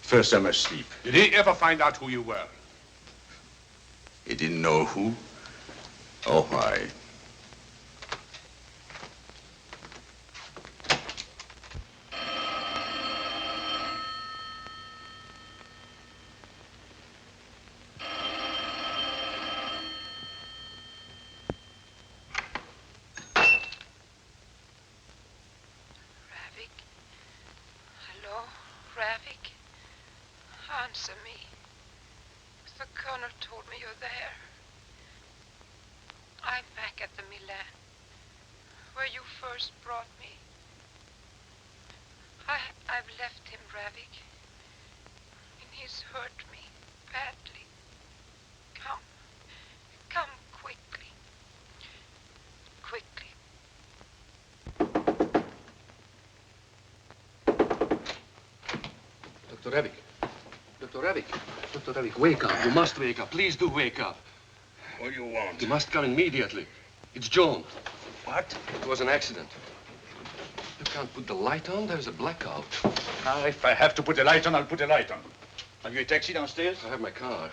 First, I must sleep.
Did he ever find out who you were?
He didn't know who or why.
Answer me. The colonel told me you're there. I'm back at the Milan, where you first brought me. I've left him, Ravik, and he's hurt me badly. Come quickly. Quickly.
Dr. Ravik. Dr. Ravik. Dr. Ravik, wake up. You must wake up. Please do wake up.
What do you want?
You must come immediately. It's Joan.
What?
It was an accident. You can't put the light on. There's a blackout.
If I have to put a light on, I'll put a light on. Have you a taxi downstairs?
I have my car.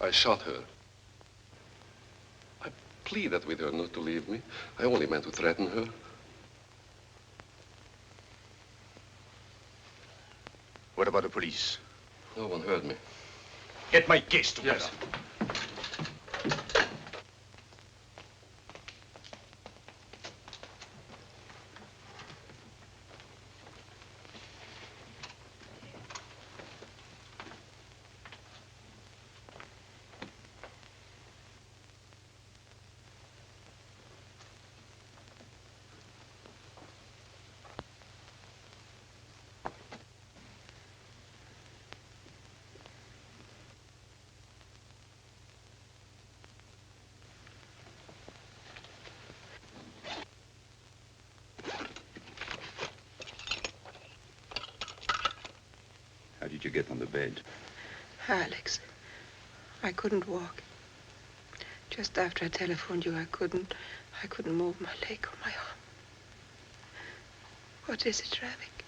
I shot her. I pleaded with her not to leave me. I only meant to threaten her.
What about the police?
No one heard me.
Get my case together.
Yes.
How did you get on the bed?
Alex, I couldn't walk. Just after I telephoned you, I couldn't move my leg or my arm. What is it, Ravik?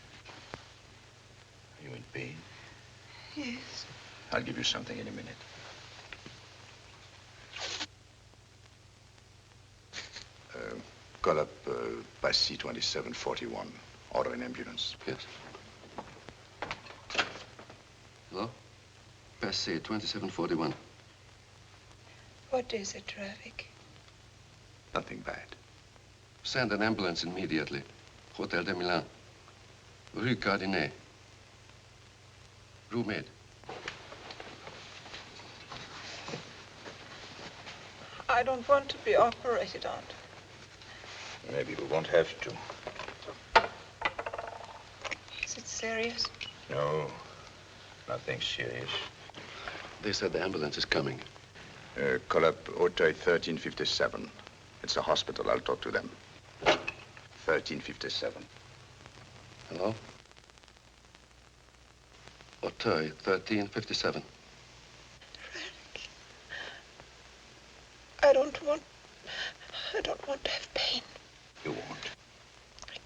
Are you in pain?
Yes.
I'll give you something in a minute. Call up Passy 2741. Order an ambulance.
Yes. Hello? Passy 2741.
What is it, Ravik?
Nothing bad.
Send an ambulance immediately. Hotel de Milan. Rue Cardinet. Rue Med.
I don't want to be operated on.
Maybe we won't have to.
Is it serious?
No, nothing serious.
They said the ambulance is coming.
Call up Auteuil 1357. It's a hospital. I'll talk to them. 1357.
Hello? Auteuil 1357.
I don't want...
I don't want to have pain.
You won't.
I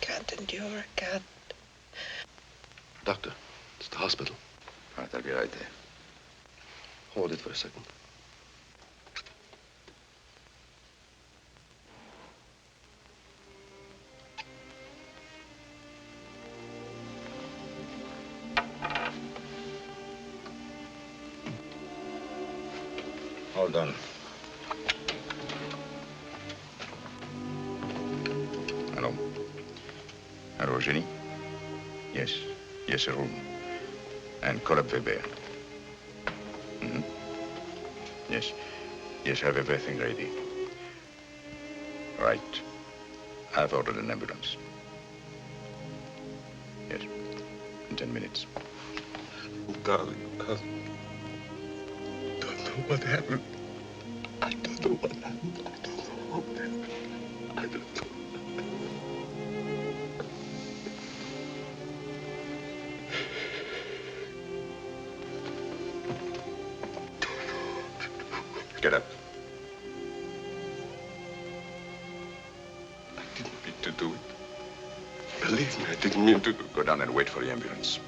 can't endure. I can't.
Doctor, it's the hospital.
All right, I'll be right there.
Hold it for a second.
All done. Hello. Hello, Jenny? Yes. Yes, a room. And call up Weber. Mm-hmm. Yes. Yes, have everything ready. Right. I've ordered an ambulance. Yes. In 10 minutes.
Oh, darling, cousin. Don't know what happened. I don't know what happened. I don't know what happened. I don't know.
Get up.
I didn't mean to do it. Believe me, I didn't mean to do it.
Go down and wait for the ambulance.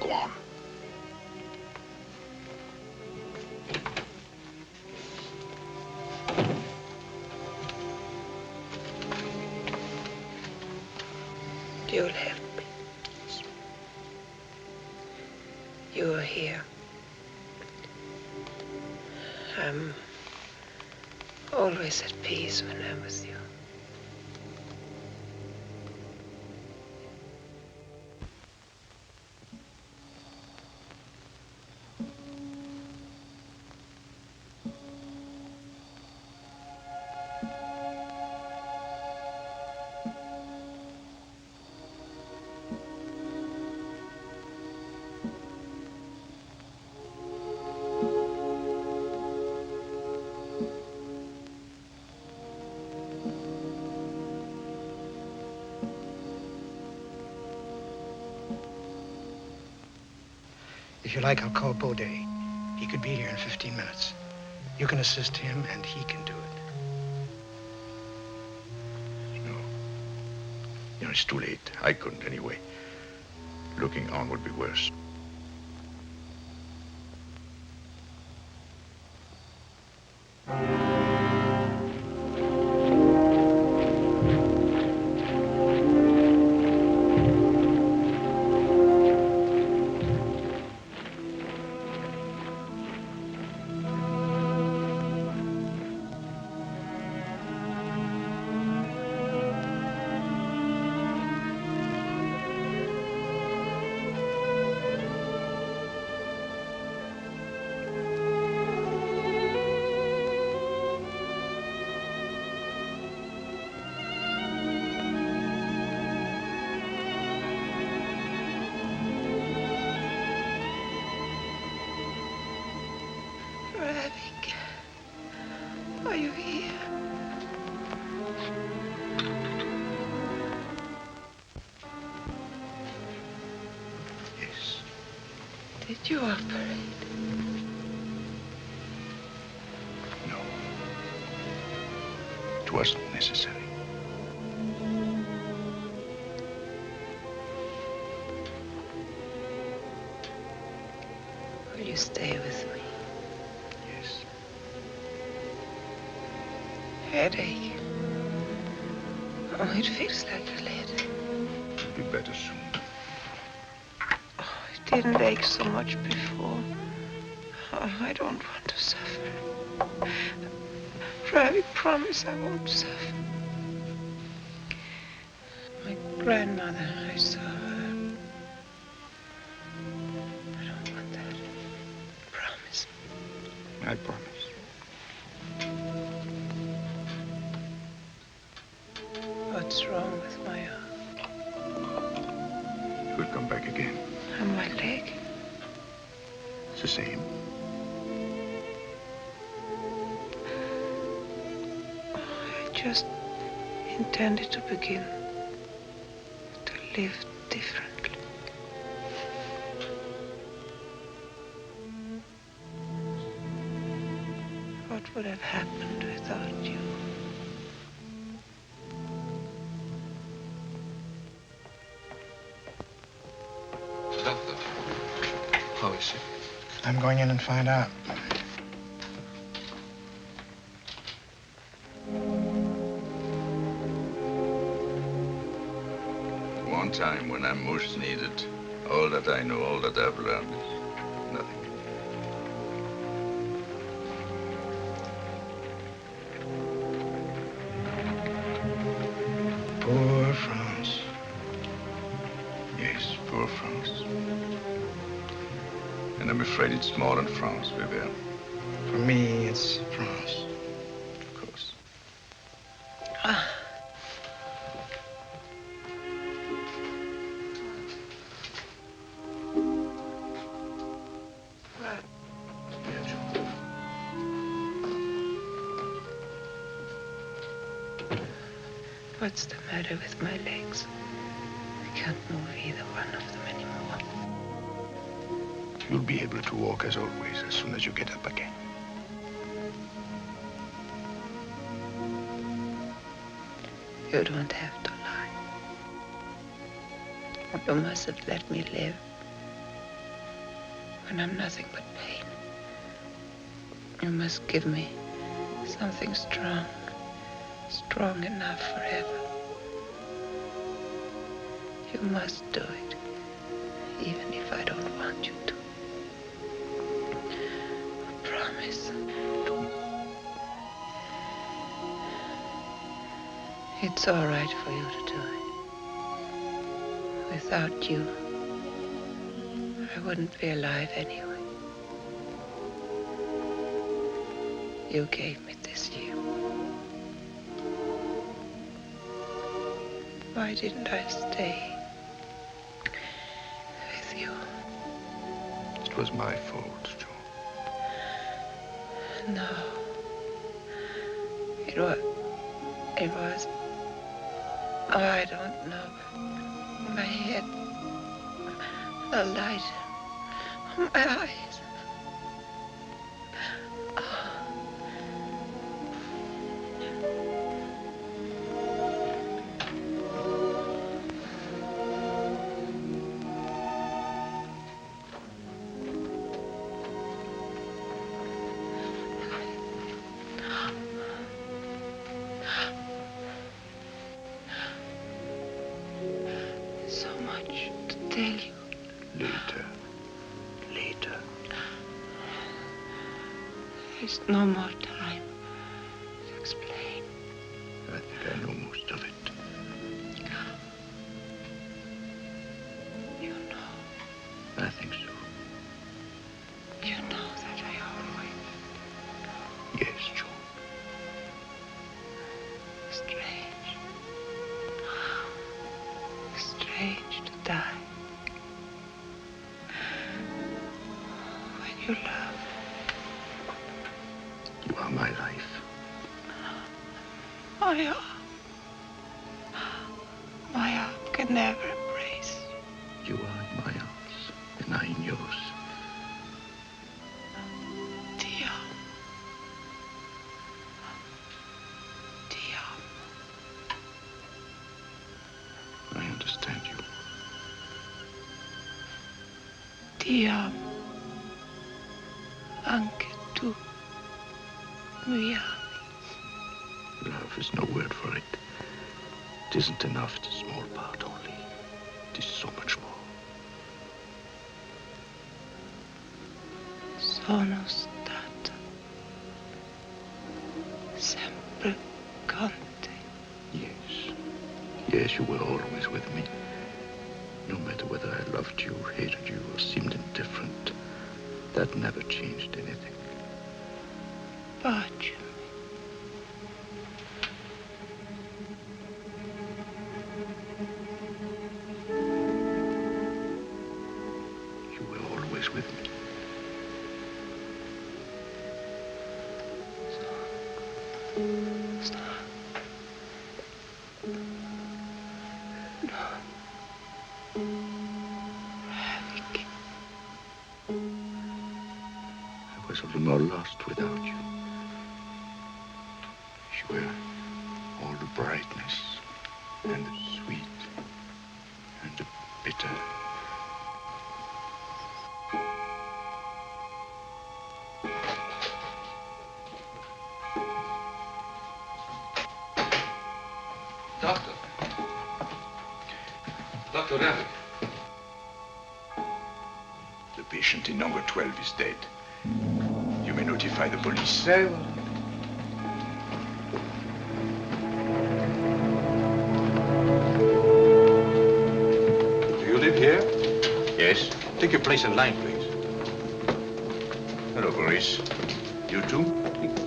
Go on.
You'll help me. You are here. I'm always at peace when I'm with you.
If you like, I'll call Baudet. He could be here in 15 minutes. You can assist him, and he can do it.
No. You know, it's too late. I couldn't anyway. Looking on would be worse.
Are you here?
Yes.
Did you operate?
No. It wasn't necessary.
Will you stay with me?
Yes.
Headache. Oh, it feels like a lead.
It'll be better soon.
It didn't ache so much before. Oh, I don't want to suffer. Ravi, promise I won't suffer. My grandmother, I saw her. I don't want that. Promise.
I promise.
What's wrong with my arm?
It will come back again.
And my leg?
It's the same.
I just intended to begin to live differently. What would have happened without you?
Doctor, how is she?
I'm going in and find out.
One time when I'm most needed, all that I know, all that I've learned is nothing.
Poor France.
Yes, poor France. And I'm afraid it's more than France, Vivian.
For me, it's France.
Of course.
What's the matter with my legs? I can't move either one of them anymore.
You'll be able to walk as always as soon as you get up again.
You don't have to lie. You must have let me live when I'm nothing but pain. You must give me something strong, strong enough forever. You must do it, even if I don't want you to. Promise. It's all right for you to do it. Without you, I wouldn't be alive anyway. You gave me this year. Why didn't I stay with you?
It was my fault, Joe.
No. It was, oh, I don't know. My head, the light, my eyes. So much to tell you.
Later.
There's no more time to explain.
I think I know most of it.
You know.
I think so.
You know that I always.
Yes, Joe.
Strange. Strange to die. When you love.
You are my life.
My arm. My arm can never embrace
You are in my arms, and I in yours.
Dio. Dio.
I understand you.
Dio. Anche tu. Mi ami.
Love is no word for it. It isn't enough. It's a small part only. It is so much more.
Sono stata sempre con te.
Yes. Yes, you were always with me. No matter whether I loved you, hated you, or seemed indifferent, that never changed anything.
Baciami.
You were always with me.
Stop.
I was a little more lost without you. where all the brightness and the sweet and the bitter.
Doctor. Dr. Ravic.
The patient in number 12 is dead. You may notify the police.
Very well.
Do you live here?
Yes?
Take your place in line, please.
Hello, Boris. You too?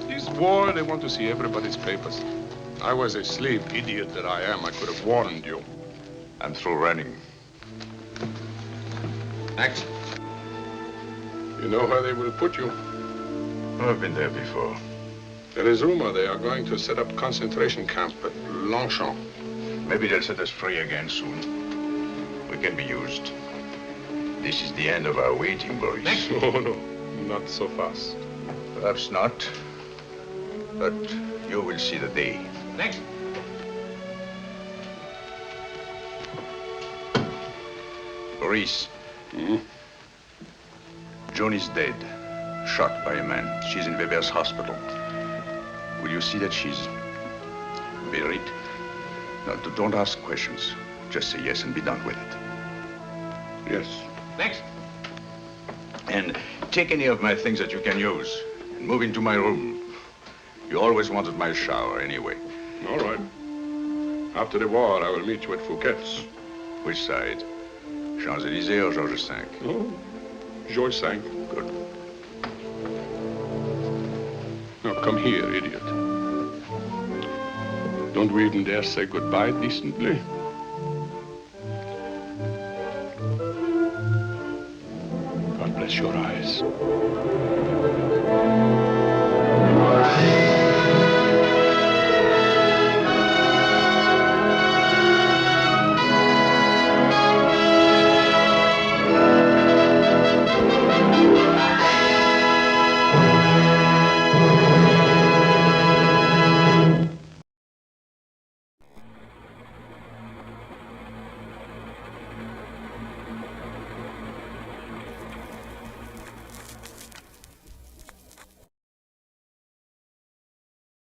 This war, they want to see everybody's papers. I was a slave idiot that I am. I could have warned you.
I'm through running.
Next.
You know where they will put you?
I've been there before.
There is rumor they are going to set up concentration camp at Laughton.
Maybe they'll set us free again soon. We can be used. This is the end of our waiting, Boris.
No, not so fast.
Perhaps not. But you will see the day.
Next.
Boris. Joan is dead. Shot by a man. She's in Weber's hospital. Will you see that she's buried? No, don't ask questions. Just say yes and be done with it.
Yes.
Next.
And take any of my things that you can use and move into my room. You always wanted my shower anyway.
All right. After the war, I will meet you at Fouquet's.
Which side? Champs-Élysées or Georges V?
Oh, Georges V.
Good.
Now, come here, idiot. Don't we even dare say goodbye decently? God bless your eyes.